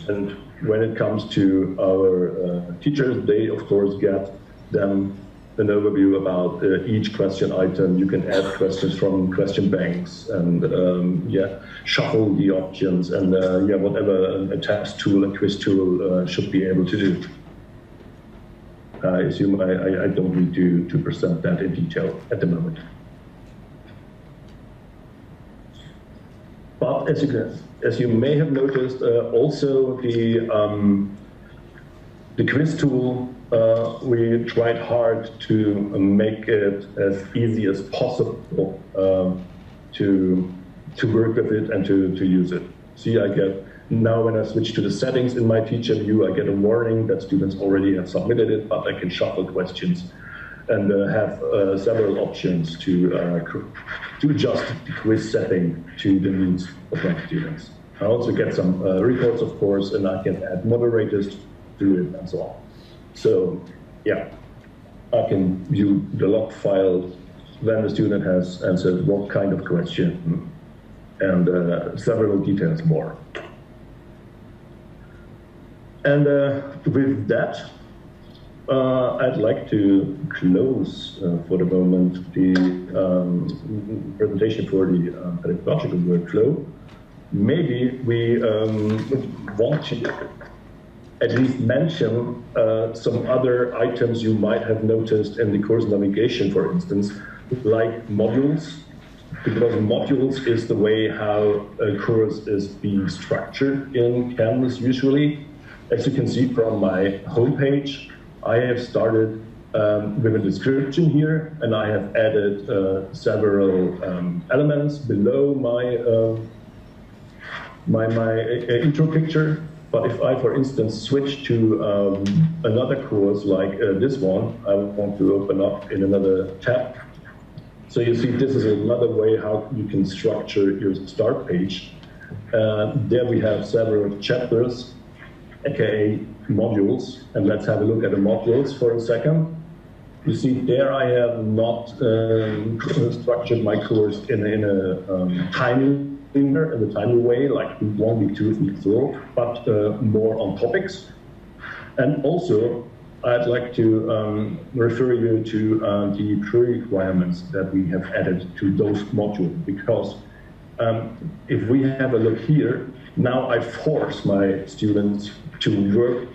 And when it comes to our teachers, they of course get them an overview about each question item. You can add questions from question banks and yeah, shuffle the options and yeah, whatever a test tool, a quiz tool should be able to do. I assume I don't need to present that in detail at the moment. But as you may have noticed, also the quiz tool, we tried hard to make it as easy as possible to work with it and to use it. See, I get now when I switch to the settings in my teacher view, I get a warning that students already have submitted it, but I can shuffle questions and have several options to adjust the quiz setting to the needs of my students. I also get some reports, of course, and I can add moderators to it and so on. So, yeah, I can view the log file when the student has answered what kind of question and several details more. And with that, I'd like to close for the moment the presentation for the pedagogical workflow. Maybe we want to at least mention some other items you might have noticed in the course navigation, for instance, like modules, because modules is the way how a course is being structured in Canvas usually. As you can see from my homepage, I have started with a description here, and I have added several elements below my intro picture. But if I, for instance, switch to another course like this one, I want to open up in another tab. So you see, this is another way how you can structure your start page. There we have several chapters, aka modules, and let's have a look at the modules for a second. You see, there I have not structured my course in a timely way, like week 1, week 2, week 3, but more on topics. And also, I'd like to refer you to the pre-requirements that we have added to those modules, because if we have a look here, now I force my students to work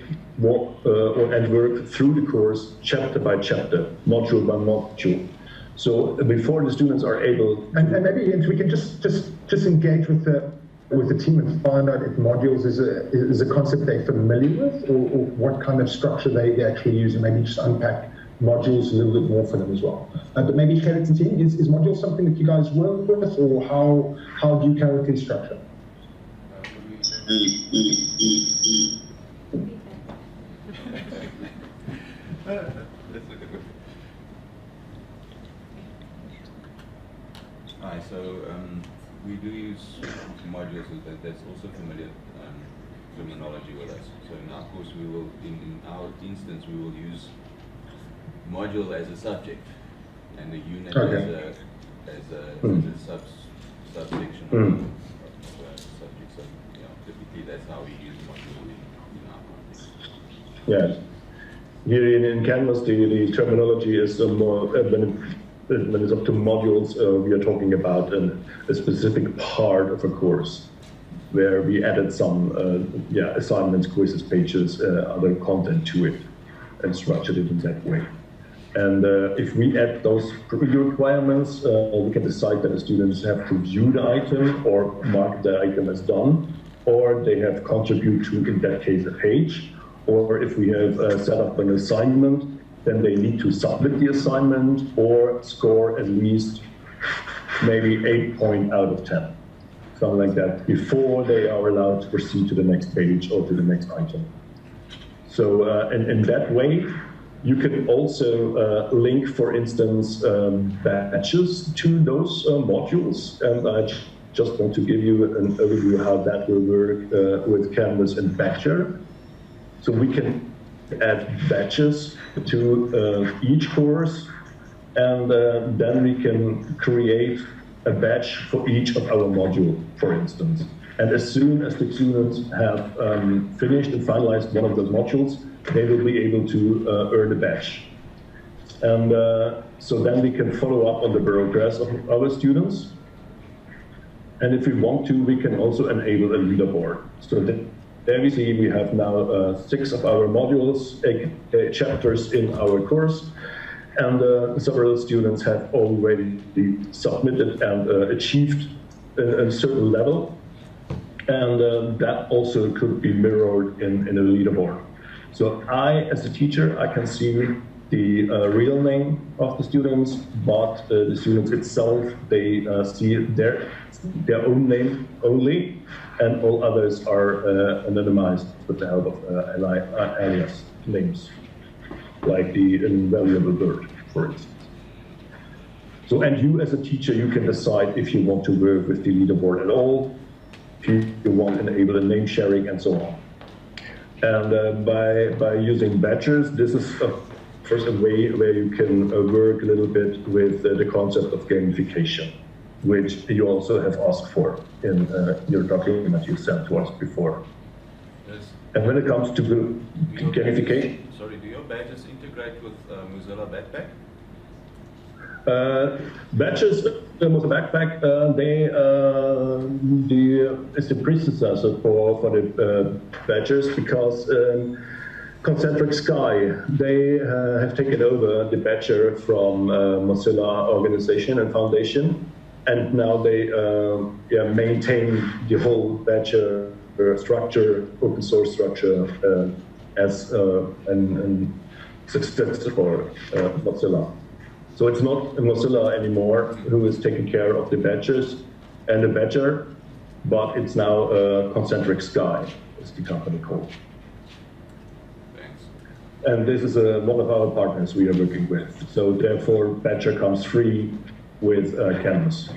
through the course chapter by chapter, module by module. So before the students are able, and maybe we can just engage with the team and find out if modules is a concept they're familiar with, or what kind of structure they actually use, and maybe just unpack modules a little bit more for them as well. But maybe Gerrit and team, is modules something that you guys work with, or how do you currently structure? Hi, so we do use modules that's also familiar terminology with us. So in our course, we will, in our instance, we will use module as a subject, and the unit as a subsection of a subject. So typically that's how we use module in our context. Yes. Here in Canvas, the terminology is more, when it's up to modules, we are talking about a specific part of a course, where we added some assignments, quizzes, pages, other content to it, and structured it in that way. And if we add those requirements, we can decide that the students have to view the item or mark the item as done, or they have contribute to, in that case, a page. Or if we have set up an assignment, then they need to submit the assignment or score at least maybe 8 points out of 10, something like that, before they are allowed to proceed to the next page or to the next item. So in that way, you can also link, for instance, batches to those modules. And I just want to give you an overview how that will work with Canvas and Badger. So we can add batches to each course, and then we can create a batch for each of our module, for instance. And as soon as the students have finished and finalized one of those modules, they will be able to earn a badge. And so then we can follow up on the progress of our students. And if we want to, we can also enable a leaderboard. So there we see we have now 6 of our modules, 8 chapters in our course, and several students have already submitted and achieved a certain level, and that also could be mirrored in a leaderboard. So I, as a teacher, I can see the real name of the students, but the students itself, they see their own name only, and all others are anonymized with the help of alias names, like the invaluable bird, for instance. So, and you as a teacher, you can decide if you want to work with the leaderboard at all, if you want to enable a name sharing, and so on. And by using badges, this is first a way where you can work a little bit with the concept of gamification, which you also have asked for in your document you sent to us before. Yes. And when it comes to gamification... Sorry, do your badges integrate with Mozilla Backpack? Badges with a backpack, it's the predecessor for the badges, because Concentric Sky, they have taken over the Badger from Mozilla organization and foundation, and now they maintain the whole Badger structure, open source structure, as That's for Mozilla. So it's not Mozilla anymore who is taking care of the badges and the badger, but it's now Concentric Sky, is the company called. Thanks. And this is one of our partners we are working with. So therefore, Badger comes free with Canvas.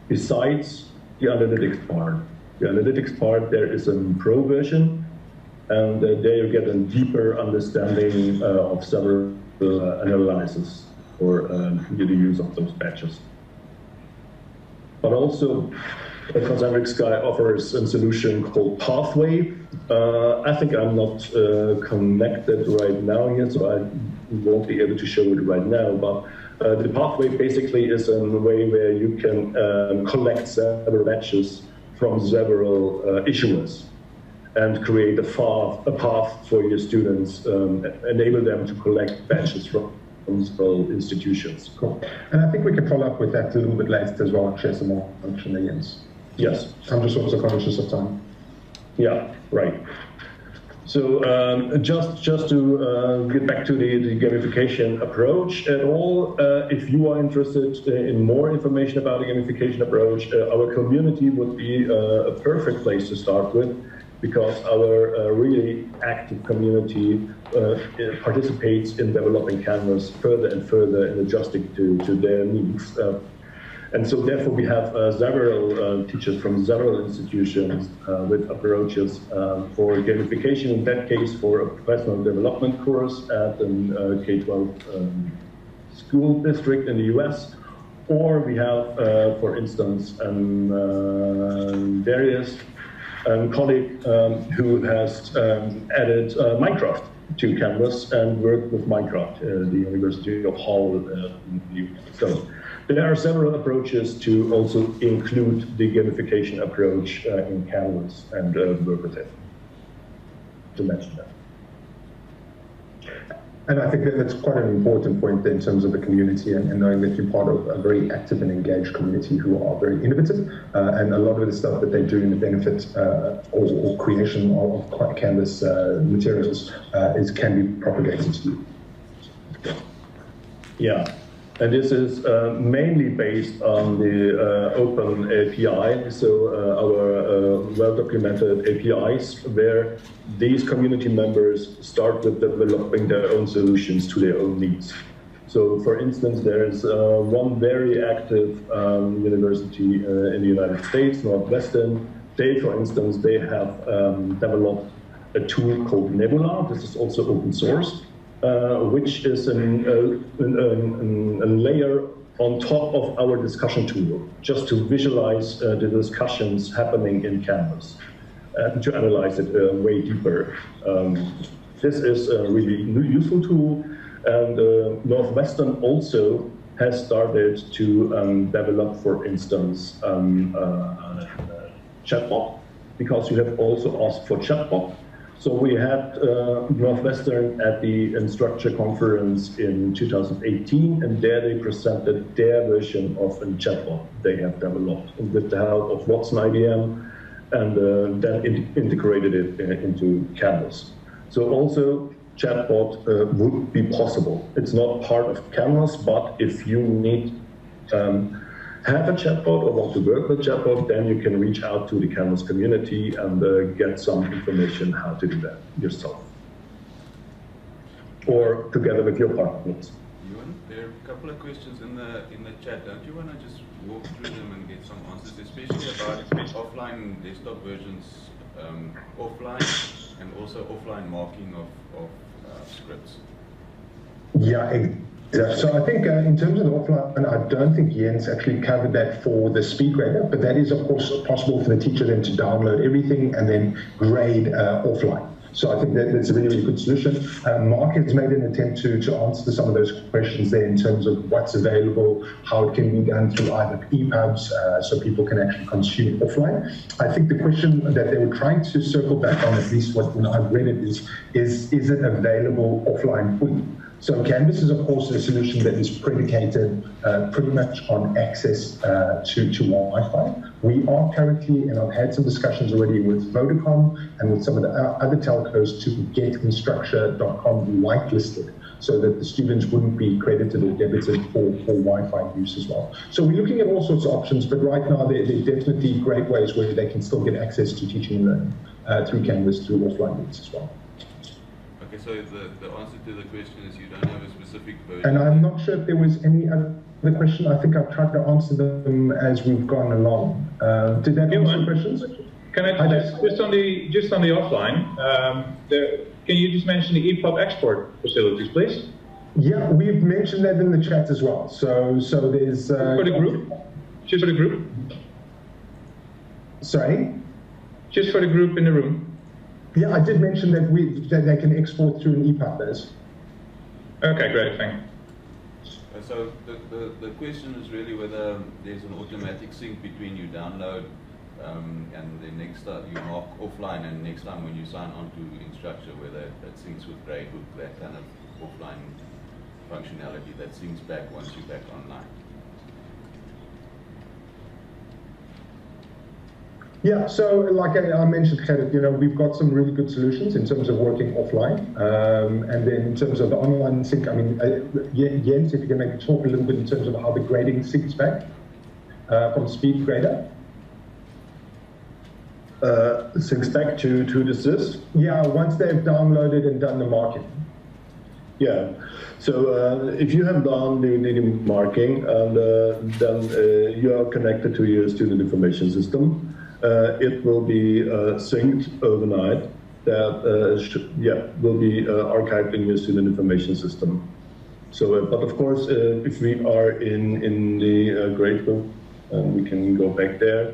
Besides the analytics part. The analytics part, there is a pro version, and there you get a deeper understanding of several analyses for the use of those badges. But also, Concentric Sky offers a solution called Pathway. I think I'm not connected right now here, so I won't be able to show it right now, but the Pathway basically is a way where you can collect several badges from several issuers and create a path for your students, enable them to collect badges from several institutions. Cool. And I think we can follow up with that a little bit later as well, share some more information, Jens. Yes. I'm just also conscious of time. Yeah, right. So just to get back to the gamification approach at all, if you are interested in more information about the gamification approach, our community would be a perfect place to start with, because our really active community participates in developing Canvas further and further and adjusting to their needs. And so therefore we have several teachers from several institutions with approaches for gamification, in that case for a professional development course at a K-12 school district in the US. Or we have, for instance, Darius, a colleague who has added Minecraft to Canvas and worked with Minecraft at the University of Hull in the UK. So there are several approaches to also include the gamification approach in Canvas and work with it, to mention that. And I think that that's quite an important point in terms of the community and knowing that you're part of a very active and engaged community who are very innovative. And a lot of the stuff that they do in the benefit or creation of Canvas materials can be propagated to you. Yeah. And this is mainly based on the Open API, so our well-documented APIs, where these community members start with developing their own solutions to their own needs. So, for instance, there is one very active university in the United States, Northwestern. They, for instance, they have developed a tool called Nebula. This is also open source. Which is a layer on top of our discussion tool, just to visualize the discussions happening in Canvas, to analyze it way deeper. This is a really useful tool, and Northwestern also has started to develop, for instance, chatbot, because you have also asked for chatbot. So we had Northwestern at the Instructure conference in 2018, and there they presented their version of a chatbot they have developed with the help of Watson IBM, and then integrated it into Canvas. So also chatbot would be possible. It's not part of Canvas, but if you need have a chatbot or want to work with chatbot, then you can reach out to the Canvas community and get some information how to do that yourself, or together with your partners. Ewan, there are a couple of questions in the chat. Don't you want to just walk through them and get some answers, especially about offline desktop versions, offline, and also offline marking of scripts? Yeah. So I think in terms of the offline, I don't think Jens actually covered that for the SpeedGrader, but that is of course possible for the teacher then to download everything and then grade offline. So I think that's a really, really good solution. Mark has made an attempt to answer some of those questions there in terms of what's available, how it can be done through either EPUBs, so people can actually consume it offline. I think the question that they were trying to circle back on, at least when I've read it, is it available offline for you? So Canvas is, of course, a solution that is predicated pretty much on access to Wi-Fi. We are currently, and I've had some discussions already with Vodacom and with some of the other telcos to get Instructure.com whitelisted so that the students wouldn't be credited or debited for Wi-Fi use as well. So we're looking at all sorts of options, but right now there are definitely great ways where they can still get access to teaching and learning through Canvas, through offline means as well. Okay, so the answer to the question is you don't have a specific version. And I'm not sure if there was any other question. I think I've tried to answer them as we've gone along. Did that answer the questions? Can I just on the offline? Can you just mention the EPUB export facilities, please? Yeah, we've mentioned that in the chat as well. So there's for the group. Just for the group. Sorry. Just for the group in the room. Yeah, I did mention that they can export through an EPUB base. Okay, great, thank you. So the question is really whether there's an automatic sync between you download and the next you mark offline, and next time when you sign on to Instructure, whether that syncs with Gradebook, that kind of offline functionality that syncs back once you're back online. Yeah, so like I mentioned, Gerrit, we've got some really good solutions in terms of working offline. And then in terms of the online sync, I mean, Jens, if you can maybe talk a little bit in terms of how the grading syncs back from SpeedGrader. Syncs back to the SIS? Yeah, once they've downloaded and done the marking. Yeah, so if you have done the marking and then you are connected to your student information system, it will be synced overnight. That will be archived in your student information system. So, but of course, if we are in the Gradebook, we can go back there.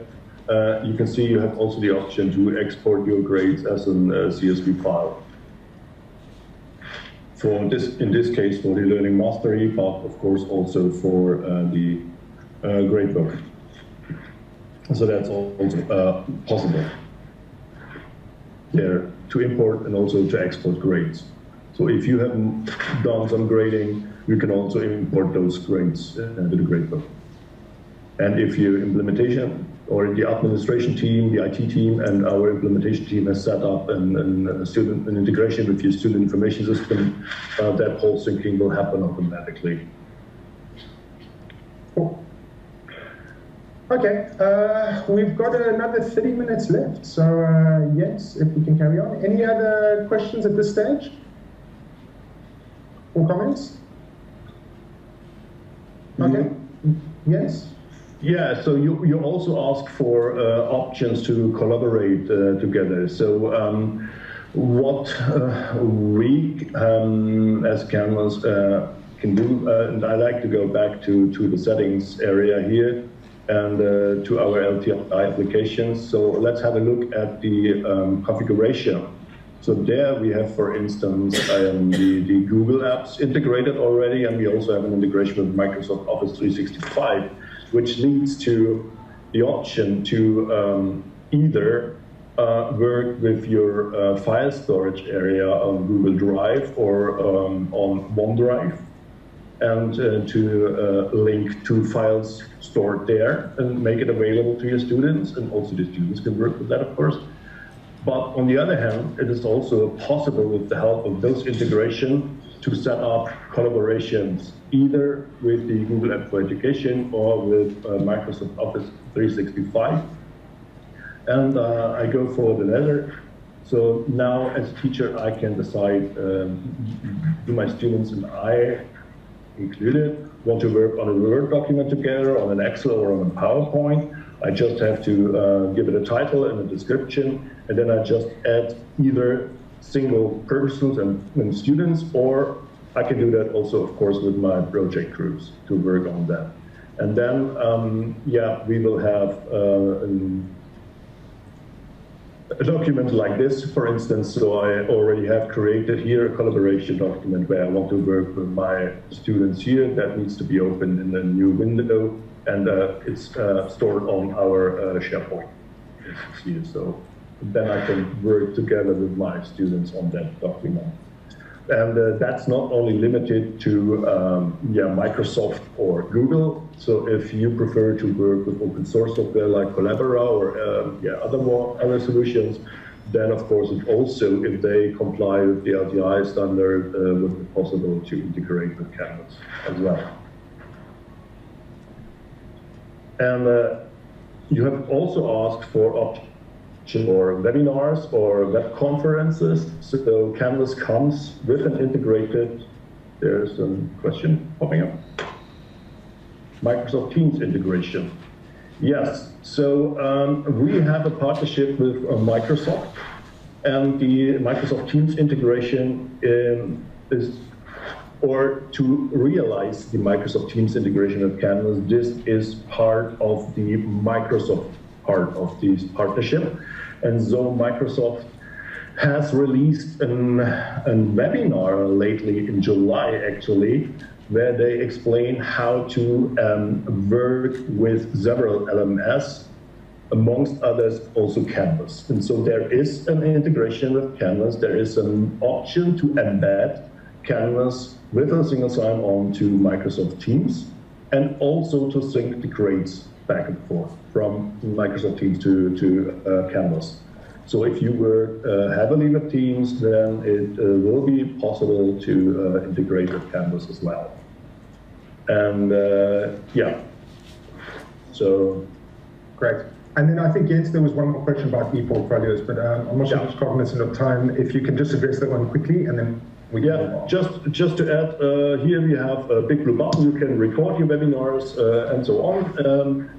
You can see you have also the option to export your grades as a CSV file. In this case, for the learning mastery, but of course also for the Gradebook. So that's also possible there to import and also to export grades. So if you have done some grading, you can also import those grades to the Gradebook. And if your implementation or the administration team, the IT team, and our implementation team has set up an integration with your student information system, that whole syncing will happen automatically. Cool. Okay, we've got another 30 minutes left, so yes, if we can carry on. Any other questions at this stage? Or comments? Okay, yes? Yeah, so you also ask for options to collaborate together. So what we as Canvas can do, and I like to go back to the settings area here and to our LTI applications. So let's have a look at the configuration. So there we have, for instance, the Google Apps integrated already, and we also have an integration with Microsoft Office 365, which leads to the option to either work with your file storage area on Google Drive or on OneDrive, and to link two files stored there and make it available to your students, and also the students can work with that, of course. But on the other hand, it is also possible with the help of those integration to set up collaborations either with the Google App for Education or with Microsoft Office 365. And I go for the latter. So now as a teacher, I can decide, do my students and I included want to work on a Word document together, on an Excel or on a PowerPoint. I just have to give it a title and a description, and then I just add either single persons and students, or I can do that also, of course, with my project groups to work on that. And then, yeah, we will have a document like this, for instance. So I already have created here a collaboration document where I want to work with my students here. That needs to be opened in a new window, and it's stored on our SharePoint. So then I can work together with my students on that document. And that's not only limited to Microsoft or Google. So if you prefer to work with open source software like Collabora or other solutions, then of course it also, if they comply with the LTI standard, would be possible to integrate with Canvas as well. And you have also asked for options for webinars or web conferences. So Canvas comes with an integrated, there's a question popping up, Microsoft Teams integration. Yes, so we have a partnership with Microsoft, and the Microsoft Teams integration or to realize the Microsoft Teams integration with Canvas, this is part of the Microsoft part of this partnership. And so Microsoft has released a webinar lately in July, actually, where they explain how to work with several LMS, amongst others also Canvas. And so there is an integration with Canvas. There is an option to embed Canvas with a single sign-on to Microsoft Teams, and also to sync the grades back and forth from Microsoft Teams to Canvas. So if you work heavily with Teams, then it will be possible to integrate with Canvas as well. And so great. And then I think, Jens, there was one more question about e-portfolios, but I'm not sure if it's cognizant of time. If you can just address that one quickly, and then we can move on. Just to add, here we have a big blue button. You can record your webinars and so on.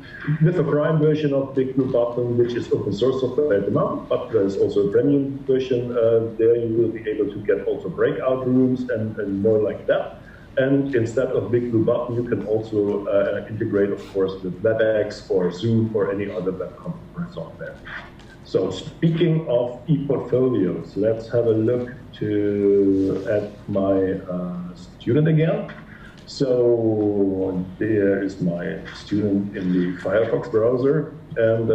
With a Prime version of Big Blue Button, which is open source software at the moment, but there's also a premium version. There you will be able to get also breakout rooms and more like that. And instead of Big Blue Button, you can also integrate, of course, with WebEx or Zoom or any other web conference software. So speaking of e-portfolios, let's have a look at my student again. So there is my student in the Firefox browser, and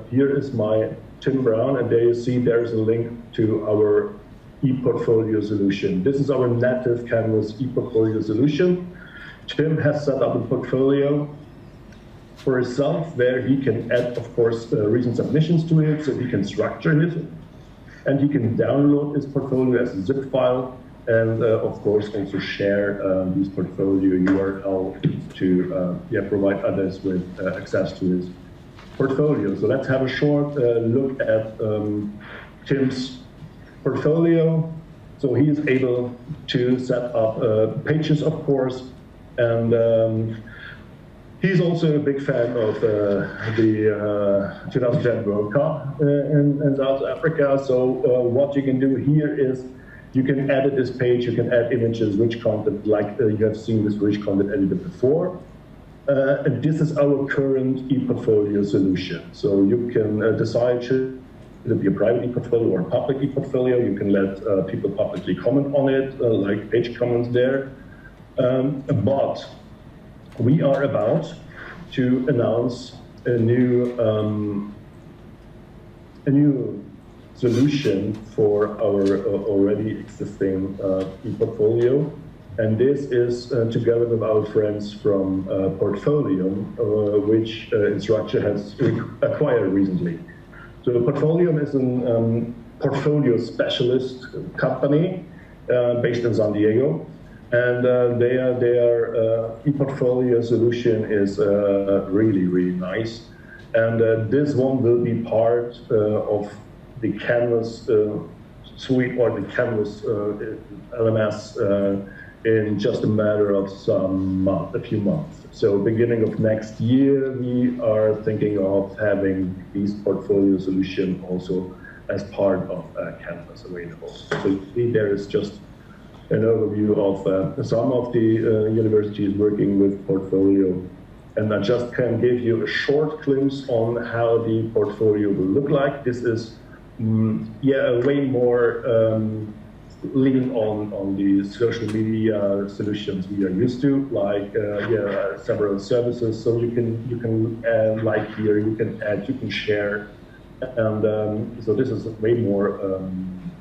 here is my Tim Brown, and there you see there's a link to our e-portfolio solution. This is our native Canvas e-portfolio solution. Tim has set up a portfolio for himself where he can add, of course, recent submissions to it, so he can structure it, and he can download his portfolio as a zip file, and of course also share this portfolio URL to provide others with access to his portfolio. So let's have a short look at Tim's portfolio. So he is able to set up pages, of course, and he's also a big fan of the 2010 World Cup in South Africa. So what you can do here is you can edit this page, you can add images, rich content, like you have seen this rich content edited before. And this is our current e-portfolio solution. So you can decide should it be a private e-portfolio or a public e-portfolio. You can let people publicly comment on it, like page comments there. But we are about to announce a new solution for our already existing e-portfolio, and this is together with our friends from Portfolium, which Instructure has acquired recently. So Portfolium is a portfolio specialist company based in San Diego. And their e-portfolio solution is really, really nice. And this one will be part of the Canvas suite or the Canvas LMS in just a matter of a few months. So beginning of next year, we are thinking of having this portfolio solution also as part of Canvas available. So there is just an overview of some of the universities working with Portfolio. And I just can give you a short glimpse on how the portfolio will look like. This is, way more lean on the social media solutions we are used to, like several services. So you can like here, you can add, you can share And so this is way more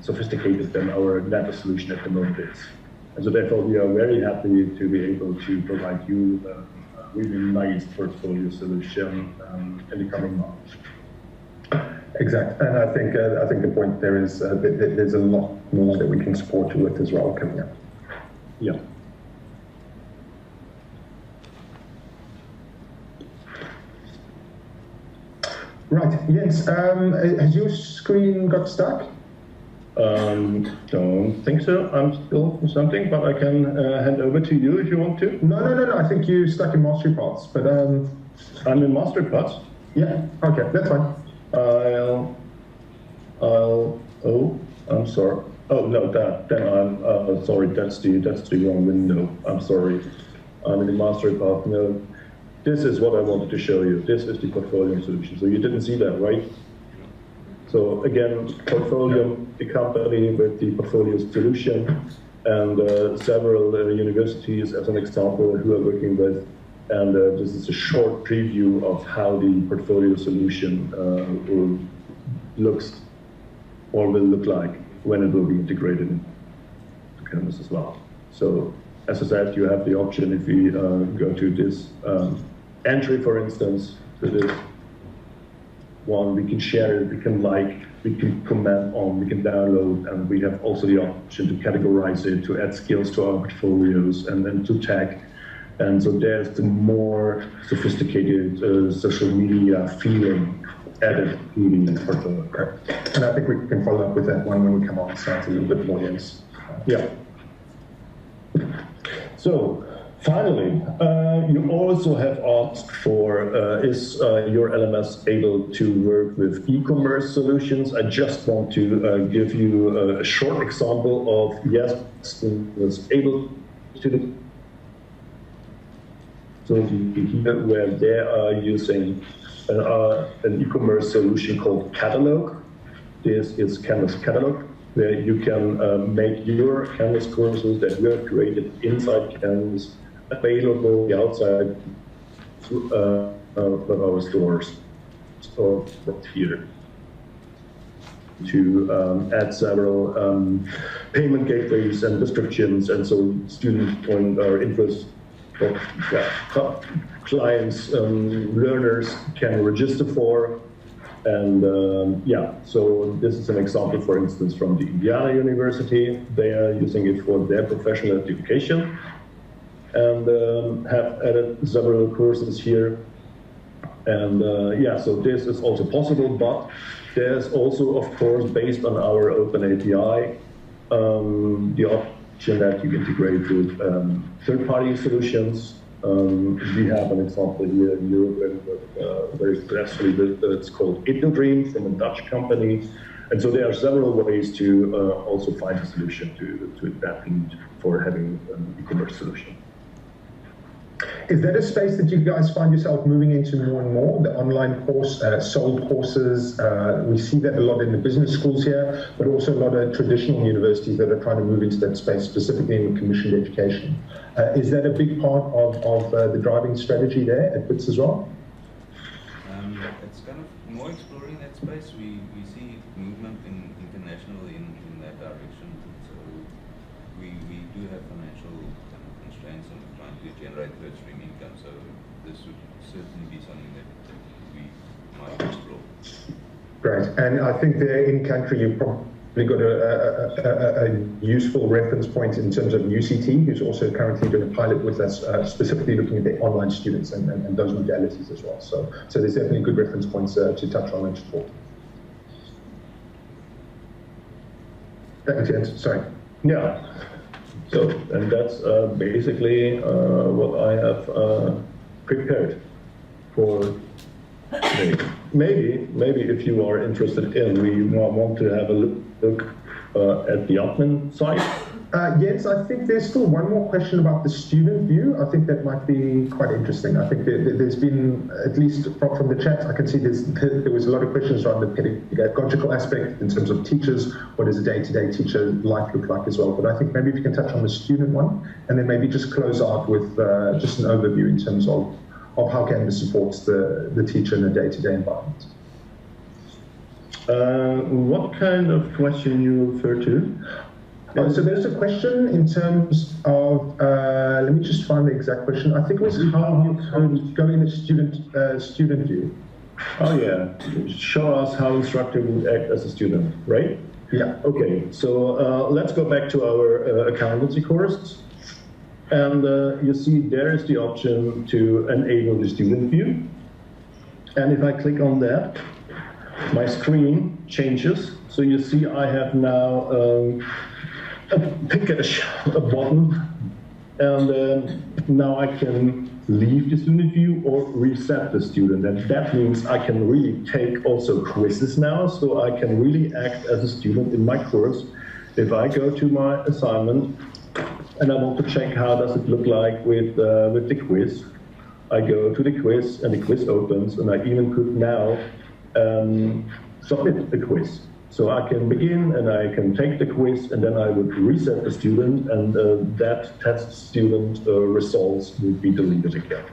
sophisticated than our data solution at the moment is. And so therefore we are very happy to be able to provide you a really nice portfolio solution in the coming months. Exactly, and I think the point there is that there's a lot more that we can support you with as well coming up. Yeah. Right, Jens, has your screen got stuck? Don't think so. I'm still something, but I can hand over to you if you want to. No. I think you stuck in mastery paths, but I'm in mastery paths. Yeah. Okay, that's fine. Oh, I'm sorry. Oh no, then I'm sorry. That's the wrong window. I'm sorry. I'm in the mastery path. No, this is what I wanted to show you. This is the portfolio solution. So you didn't see that, right? So again, portfolio, the company with the portfolio solution, and several universities as an example who are working with. And this is a short preview of how the portfolio solution looks or will look like when it will be integrated into Canvas as well. So as I said, you have the option if we go to this entry, for instance, to this one, we can share it, we can like, we can comment on, we can download, and we have also the option to categorize it, to add skills to our portfolios, and then to tag. And so there's the more sophisticated social media feeling added to the portfolio. Okay. And I think we can follow up with that one when we come on site a little bit more, Jens. Yeah. So finally, you also have asked for, is your LMS able to work with e-commerce solutions? I just want to give you a short example of, yes, it was able to do. So here where they are using an e-commerce solution called Catalog. This is Canvas Catalog, where you can make your Canvas courses that you have created inside Canvas available outside of our stores. So here to add several payment gateways and descriptions, and so students or interest clients, learners can register for. And yeah, so this is an example, for instance, from the Indiana University. They are using it for their professional education and have added several courses here. And yeah, so this is also possible, but there's also, of course, based on our open API, the option that you integrate with third-party solutions. We have an example here in Europe, very successfully, it's called Idildream from a Dutch company. And so there are several ways to also find a solution to that need for having an e-commerce solution. Is that a space that you guys find yourself moving into more and more, the online course, sold courses? We see that a lot in the business schools here, but also a lot of traditional universities that are trying to move into that space, specifically in commissioned education. Is that a big part of the driving strategy there at BITS as well? It's kind of more exploring that space. We see movement internationally in that direction. So we do have financial constraints and trying to generate third stream income. So this would certainly be something that we might explore. Great, and I think there in country you've probably got a useful reference point in terms of UCT, who's also currently doing a pilot with us, specifically looking at the online students and those modalities as well. So there's definitely good reference points to touch on and support. Thanks, Jens. Sorry. Yeah. So, and that's basically what I have prepared for today. Maybe if you are interested in, we want to have a look at the admin side. Jens, I think there's still one more question about the student view. I think that might be quite interesting. I think there's been, at least from the chat, I can see there was a lot of questions around the pedagogical aspect in terms of teachers. What does a day-to-day teacher life look like as well? But I think maybe if you can touch on the student one, and then maybe just close out with just an overview in terms of how Canvas supports the teacher in a day-to-day environment. What kind of question you refer to? So there's a question in terms of, let me just find the exact question. I think it was how you go in the student view. Oh yeah, show us how instructor would act as a student, right? Yeah. Okay, so let's go back to our accountancy course. And you see there is the option to enable the student view. And if I click on that, my screen changes. So you see I have now a button, and now I can leave the student view or reset the student. And that means I can really take also quizzes now, so I can really act as a student in my course. If I go to my assignment and I want to check how does it look like with the quiz, I go to the quiz and the quiz opens, and I even could now submit the quiz. So I can begin and I can take the quiz, and then I would reset the student, and that test student results would be deleted again.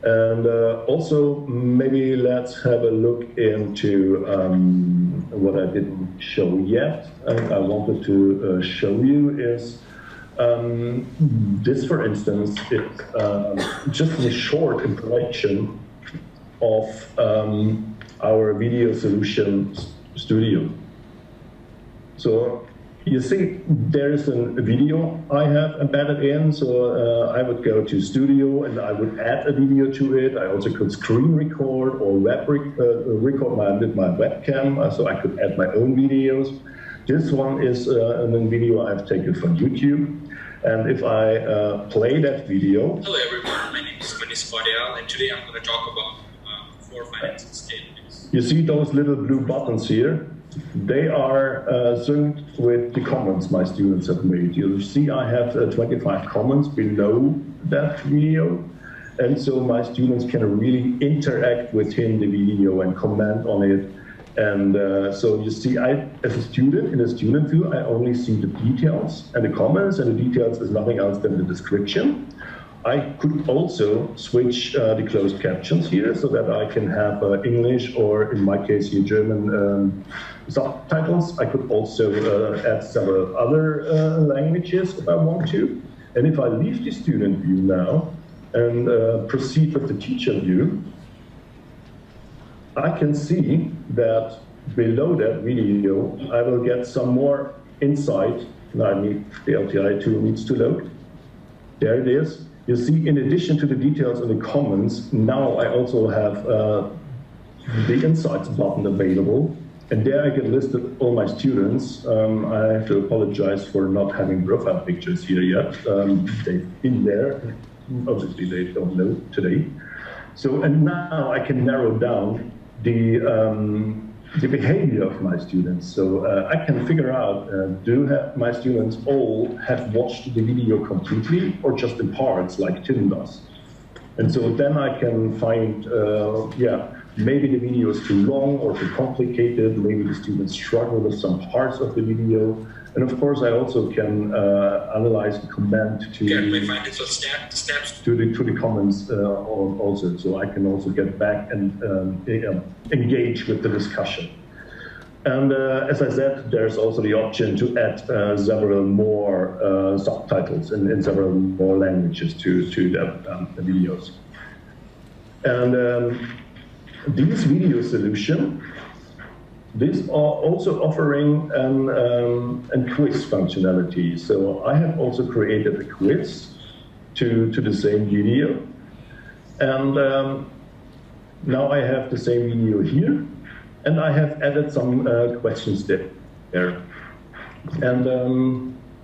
And also, maybe let's have a look into what I didn't show yet, and I wanted to show you is this, for instance, is just a short introduction of our video solution studio. So you see there is a video I have embedded in, so I would go to studio and I would add a video to it. I also could screen record or record with my webcam, so I could add my own videos. This one is a video I've taken from YouTube. And if I play that video... Hello everyone, my name is Manis Padiyal, and today I'm going to talk about four financial statements. You see those little blue buttons here? They are synced with the comments my students have made. You'll see I have 25 comments below that video. And so my students can really interact within the video and comment on it. And so you see, as a student, in a student view, I only see the details and the comments, and the details is nothing else than the description. I could also switch the closed captions here so that I can have English, or in my case here, German subtitles. I could also add several other languages if I want to. And if I leave the student view now and proceed with the teacher view, I can see that below that video, I will get some more insight. Now the LTI tool needs to load. There it is. You see, in addition to the details in the comments, now I also have the Insights button available. And there I get listed all my students. I have to apologize for not having profile pictures here yet. They've been there. Obviously, they don't know today. So, and now I can narrow down the behavior of my students. So I can figure out, do my students all have watched the video completely or just in parts like Tim does? And so then I can find, maybe the video is too long or too complicated, maybe the students struggle with some parts of the video. And of course, I also can analyze the comment to the comments also. So I can also get back and engage with the discussion. And as I said, there's also the option to add several more subtitles in several more languages to the videos. And these video solutions, these are also offering a quiz functionality. So I have also created a quiz to the same video. And now I have the same video here. And I have added some questions there. And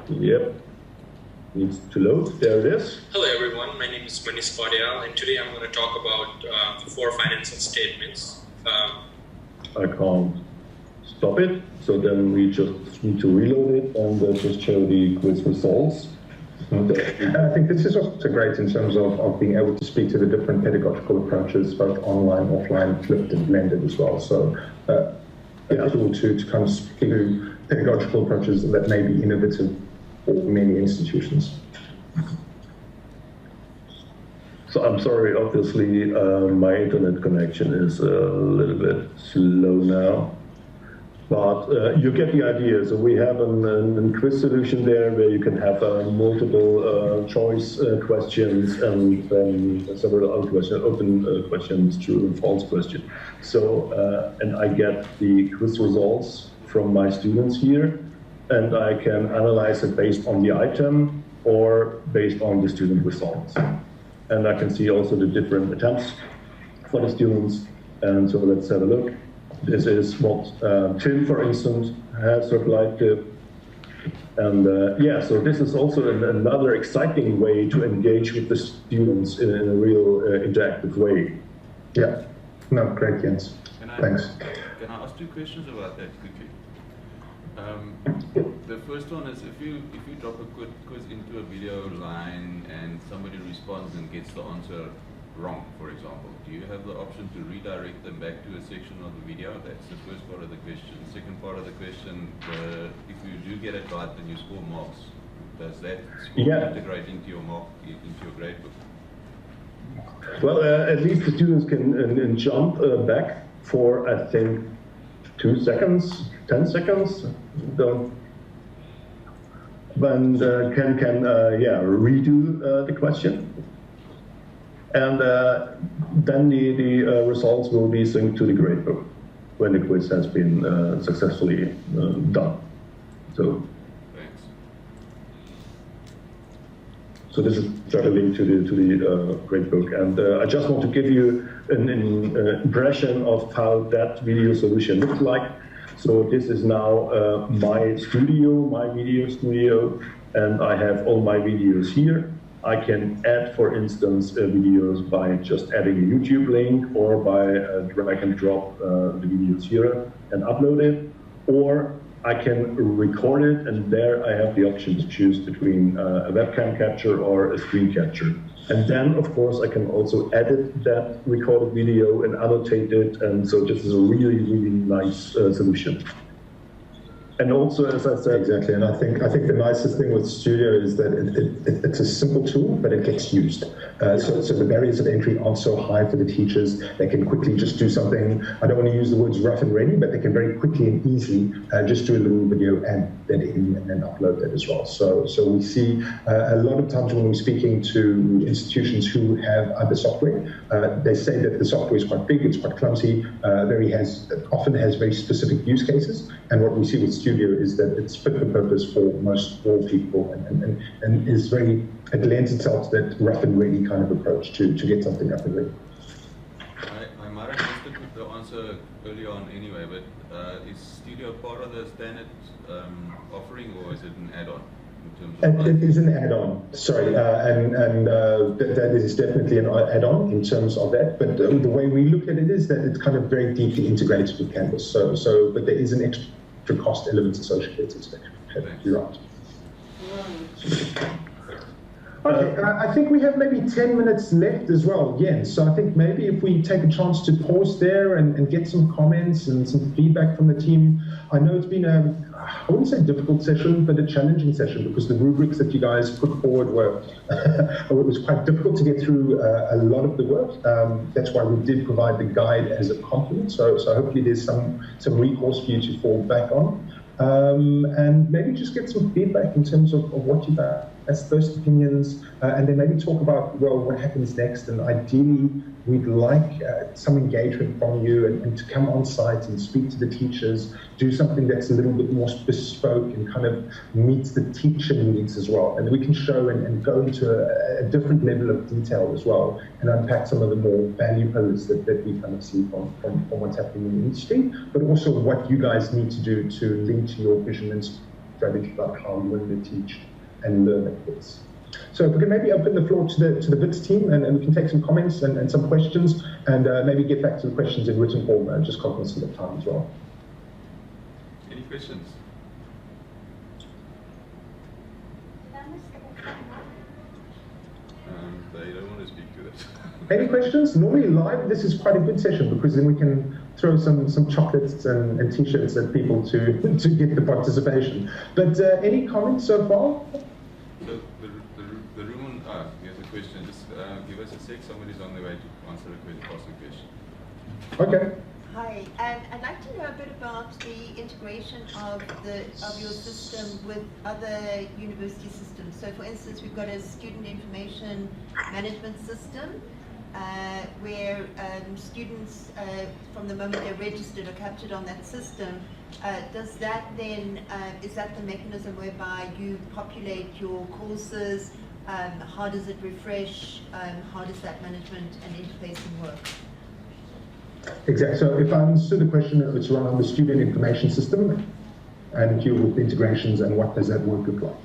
yep, needs to load. There it is. Hello everyone, my name is Manis Padiyal, and today I'm going to talk about the four financial statements. I can't stop it, so then we just need to reload it and just show the quiz results. I think this is also great in terms of being able to speak to the different pedagogical approaches, both online, offline, flipped and blended as well. So able to kind of speak to pedagogical approaches that may be innovative for many institutions. So I'm sorry, obviously my internet connection is a little bit slow now, but you get the idea. So we have a quiz solution there where you can have multiple choice questions and then several other questions, open questions, true and false question. So, and I get the quiz results from my students here, and I can analyze it based on the item or based on the student results. And I can see also the different attempts for the students. And so let's have a look. This is what Tim, for instance, has replied to. And yeah, so this is also another exciting way to engage with the students in a real interactive way. Yeah, no, great, Jens. Thanks. Can I ask 2 questions about that quickly? The first one is if you drop a quiz into a video line and somebody responds and gets the answer wrong, for example, do you have the option to redirect them back to a section of the video? That's the first part of the question. Second part of the question, if you do get it right and you score marks, does that score integrate into your gradebook? Well, at least the students can jump back for, I think, 2 seconds, 10 seconds, and can redo the question, and then the results will be synced to the gradebook when the quiz has been successfully done. So, thanks. So this is directly linked to the gradebook, and I just want to give you an impression of how that video solution looks like. So this is now my studio, my video studio, and I have all my videos here. I can add, for instance, videos by just adding a YouTube link or by drag and drop the videos here and upload it, or I can record it, and there I have the option to choose between a webcam capture or a screen capture. And then, of course, I can also edit that recorded video and annotate it, and so this is a really, really nice solution. And also, as I said, exactly, and I think the nicest thing with Studio is that it's a simple tool, but it gets used. So the barriers of entry aren't so high for the teachers. They can quickly just do something. I don't want to use the words rough and ready, but they can very quickly and easily just do a little video and then in and then upload that as well. So we see a lot of times when we're speaking to institutions who have other software, they say that the software is quite big, it's quite clumsy, often has very specific use cases, and what we see with Studio is that it's fit for purpose for most all people, and is very, it lends itself to that rough and ready kind of approach to get something up and ready. I might have missed it with the answer early on anyway, but is Studio part of the standard offering, or is it an add-on? It is an add-on, sorry, that is definitely an add-on in terms of that, but the way we look at it is that it's kind of very deeply integrated with Canvas, but there is an extra cost elements associated to that. You're right. Okay, I think we have maybe 10 minutes left as well, Jens. So I think maybe if we take a chance to pause there and get some comments and some feedback from the team. I know it's been I wouldn't say difficult session, but a challenging session, because the rubrics that you guys put forward were, it was quite difficult to get through a lot of the work. That's why we did provide the guide as a complement. So hopefully there's some recourse for you to fall back on. And maybe just get some feedback in terms of what you guys as first opinions, and then maybe talk about, well, what happens next, and ideally we'd like some engagement from you and to come on site and speak to the teachers, do something that's a little bit more bespoke and kind of meets the teacher needs as well, and we can show and go into a different level of detail as well and unpack some of the more value pillars that we kind of see from what's happening in the industry, but also what you guys need to do to link to your vision and strategy about how you want to teach and learn at WITS. So if we can maybe open the floor to the WITS team, and we can take some comments and some questions, and maybe get back to the questions in written form, just cognizant of time as well. Any questions? They don't want to speak to it. Any questions? Normally live, this is quite a good session, because then we can throw some chocolates and t-shirts at people to get the participation. But any comments so far? So the room on, here's a question. Just give us a sec. Somebody's on the way to answer a question. Okay. Hi, I'd like to know a bit about the integration of your system with other university systems. So, for instance, we've got a student information management system where students, from the moment they're registered, are captured on that system. Does that then is that the mechanism whereby you populate your courses? How does it refresh? How does that management and interfacing work? Exactly. So if I understood the question, it's around the student information system and you with integrations and what does that work look like?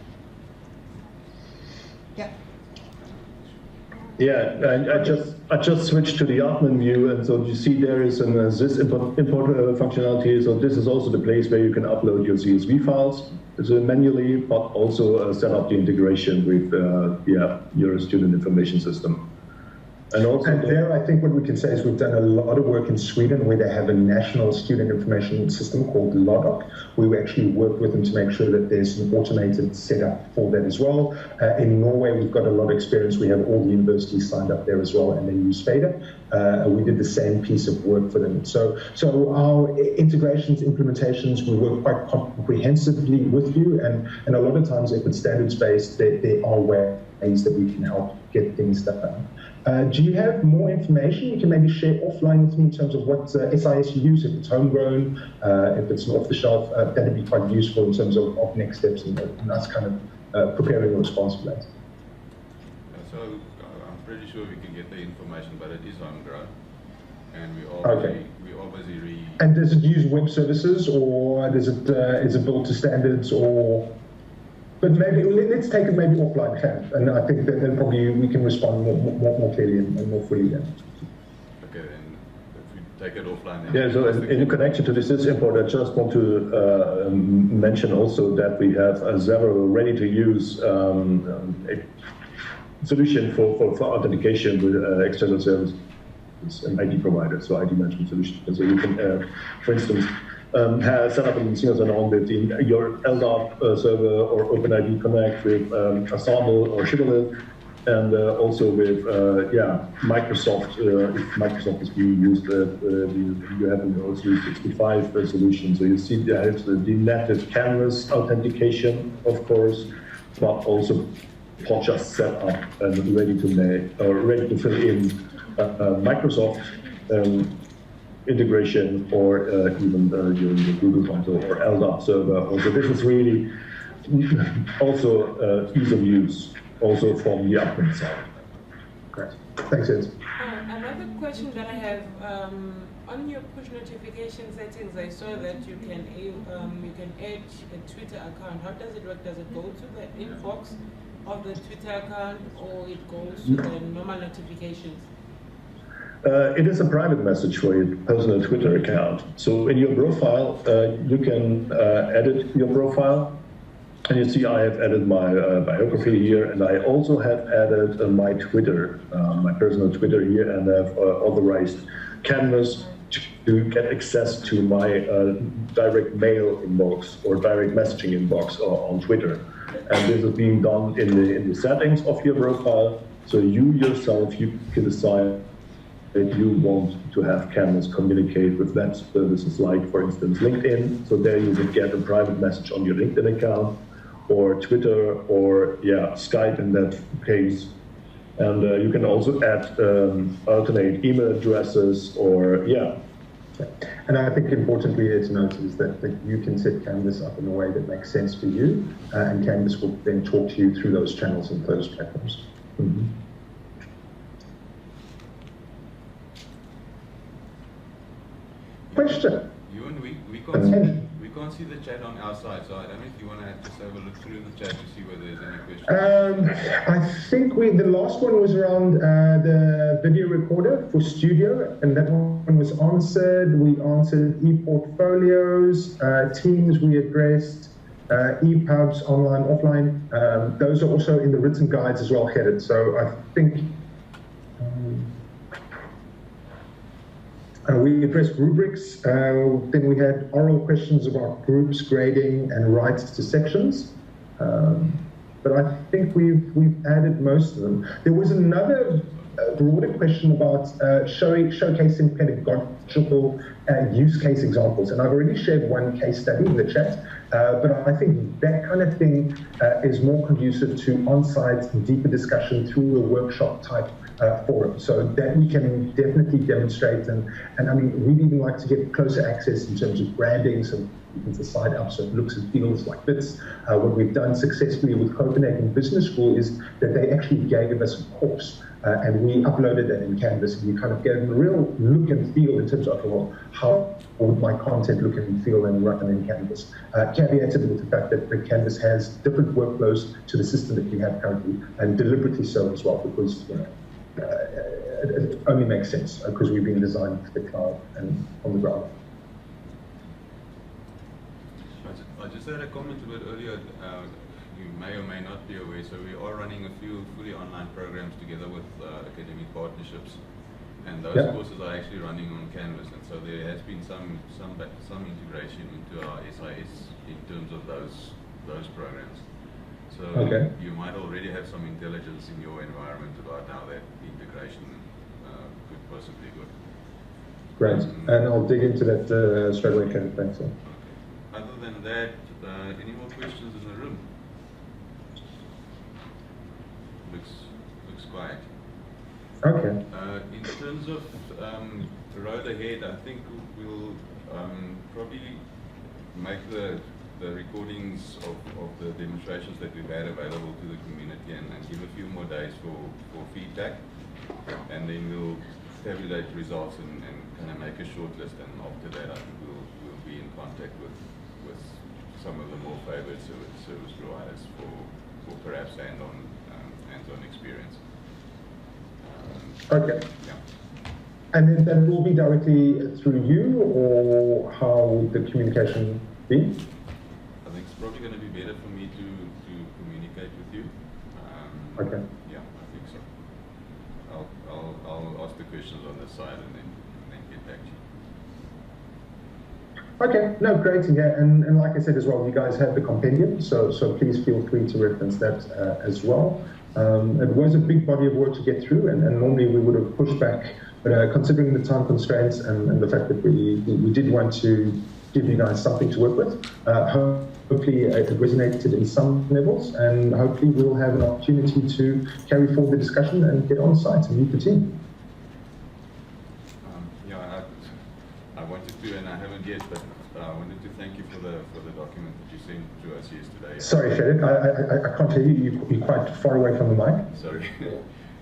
Yeah. Yeah, and I just switched to the admin view, and so you see there is an this import functionality. So this is also the place where you can upload your CSV files manually, but also set up the integration with your student information system. And there, I think what we can say is we've done a lot of work in Sweden where they have a national student information system called LODOC. We actually work with them to make sure that there's an automated setup for that as well. In Norway, we've got a lot of experience. We have all the universities signed up there as well, and they use FADA. We did the same piece of work for them. So our integrations, implementations, we work quite comprehensively with you, and a lot of times if it's standards-based, there are ways that we can help get things done. Do you have more information you can maybe share offline with me in terms of what SIS you use, if it's homegrown, if it's off the shelf? That'd be quite useful in terms of next steps and us kind of preparing a response for that. So I'm pretty sure we can get the information, but it is homegrown, and we obviously And does it use web services, or does it is it built to standards, or? But maybe let's take it maybe offline, and I think that then probably we can respond more clearly and more fully then. Okay, then if we take it offline. Yeah, so in connection to this import, I just want to mention also that we have several ready-to-use solution for authentication with external services and ID providers, so ID management solutions. So you can, for instance, set up an Singleton with your LDAP server or OpenID Connect with Assemble or Shibboleth, and also with Microsoft. If Microsoft is being used, you have an O365 solution. So you see there's the native Canvas authentication, of course, but also just set up and ready to fill in Microsoft integration, or even during the Google console or LDAP server. Also, this is really also ease of use, also from the admin side. Great. Thanks, Ed. Another question that I have, on your push notification settings, I saw that you can add a Twitter account. How does it work? Does it go to the inbox of the Twitter account, or it goes to the normal notifications? It is a private message for your personal Twitter account. So in your profile, you can edit your profile. And you see I have added my biography here, and I also have added my Twitter, my personal Twitter here, and I've authorized Canvas to get access to my direct mail inbox or direct messaging inbox on Twitter. And this is being done in the settings of your profile. So you yourself, you can decide that you want to have Canvas communicate with web services like, for instance, LinkedIn. So there you would get a private message on your LinkedIn account, or Twitter, or Skype in that case. And you can also add alternate email addresses, or And I think importantly to note is that you can set Canvas up in a way that makes sense for you, and Canvas will then talk to you through those channels and those platforms. Mm-hmm. Question? Ewan, we can't see the chat on our side, so I don't know if you want to just have a look through the chat to see whether there's any questions. I think the last one was around the video recorder for Studio, and that one was answered. We answered e-portfolios, Teams we addressed, EPUBs, online, offline. Those are also in the written guides as well headed. So I think we addressed rubrics. Then we had oral questions about groups, grading, and rights to sections. but I think we've added most of them. There was another broader question about showcasing pedagogical use case examples, and I've already shared one case study in the chat, but I think that kind of thing is more conducive to on-site and deeper discussion through a workshop type forum, so that we can definitely demonstrate, and I mean, we'd even like to get closer access in terms of branding, so we can decide up so it looks and feels like this. What we've done successfully with Copenhagen Business School is that they actually gave us a course, and we uploaded that in Canvas, and we kind of gave them a real look and feel in terms of, okay, well, how would my content look and feel and run in Canvas, caveated with the fact that the Canvas has different workflows to the system that we have currently, and deliberately so as well, because, you know, it only makes sense because we've been designed for the cloud and on the ground. I just had a comment a bit earlier. You may or may not be aware, so we are running a few fully online programs together with academic partnerships, and those courses are actually running on Canvas, and so there has been some integration into our SIS in terms of those programs. So you might already have some intelligence in your environment about how that integration could possibly work. Great, and I'll dig into that straight away, Kevin. Thanks. Okay. Other than that, any more questions in the room? Looks quiet. Okay. In terms of the road ahead, I think we'll probably make the recordings of the demonstrations that we've had available to the community and give a few more days for feedback, and then we'll tabulate results and kind of make a short list, and after that I think we'll be in contact with some of the more favored service providers for perhaps hands-on experience. Okay. Yeah. And then that will be directly through you, or how would the communication be? I think it's probably going to be better for me to communicate with you. Okay. Yeah, I think so. I'll ask the questions on this side and then get back to you. Okay, no, great, yeah, and like I said as well, you guys have the compendium, so please feel free to reference that as well. It was a big body of work to get through, and normally we would have pushed back, but considering the time constraints and the fact that we did want to give you guys something to work with, hopefully it resonated in some levels, and hopefully we'll have an opportunity to carry forward the discussion and get on site and meet the team. I wanted to, and I haven't yet, but I wanted to thank you for the document that you sent to us yesterday. Sorry, Frederick, I can't hear you. You're quite far away from the mic. Sorry.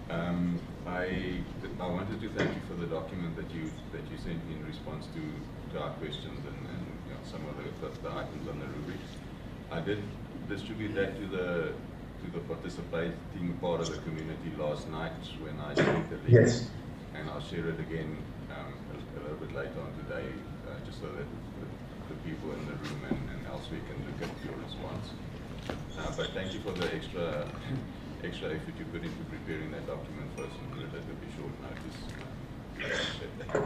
I wanted to thank you for the document that you sent me in response to our questions and you know, some of the items on the rubric. I did distribute that to the participating part of the community last night when I shared the link. Yes. And I'll share it again a little bit later on today, just so that the people in the room and elsewhere can look at your response. But thank you for the extra effort you put into preparing that document for us in relatively short notice. I appreciate that.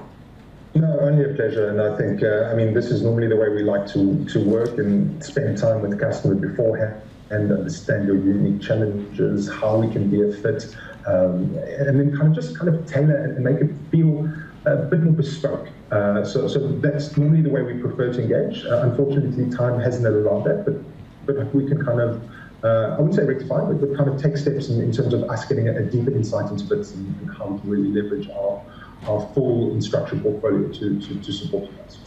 No, only a pleasure, and I think, I mean, this is normally the way we like to work and spend time with the customer beforehand and understand your unique challenges, how we can be a fit, and then kind of tailor and make it feel a bit more bespoke. So that's normally the way we prefer to engage. Unfortunately, time hasn't allowed that, but we can kind of, I wouldn't say rectify, but kind of take steps in terms of us getting a deeper insight into bits and how we can really leverage our full instruction portfolio to support you guys.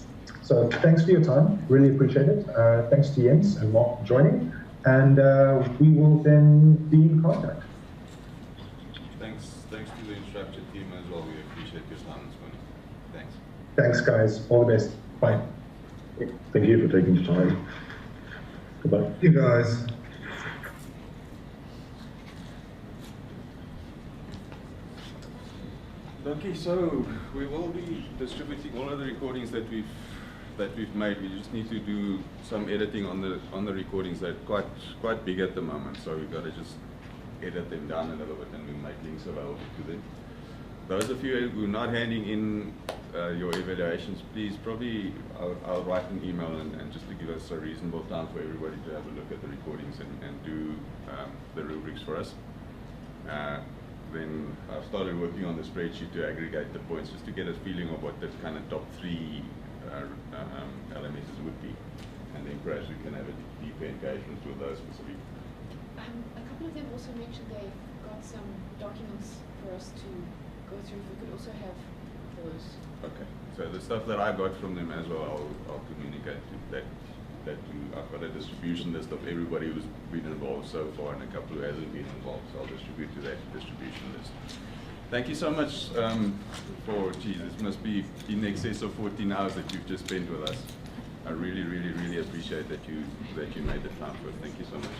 So thanks for your time, really appreciate it. Thanks to Jens and Mark for joining, and we will then be in contact. Thanks to the Instructure team as well. We appreciate your time this morning. Thanks. Thanks, guys. All the best. Bye. Thank you for taking the time. Goodbye. Thank you, guys. Okay, so we will be distributing all of the recordings that we've made. We just need to do some editing on the recordings. They're quite big at the moment, so we've got to just edit them down a little bit and we make links available to them. Those of you who are not handing in your evaluations, please probably, I'll write an email and just to give us a reasonable time for everybody to have a look at the recordings and do the rubrics for us. Then I've started working on the spreadsheet to aggregate the points just to get a feeling of what the kind of top 3 LMSs would be. And then perhaps we can have a deeper engagement with those specific. A couple of them also mentioned they've got some documents for us to go through. If we could also have those. Okay, so the stuff that I got from them as well, I'll communicate to that to, I've got a distribution list of everybody who's been involved so far and a couple who hasn't been involved, so I'll distribute to that distribution list. Thank you so much this must be in excess of 14 hours that you've just spent with us. I really, really, really appreciate that you made the time for it. Thank you so much.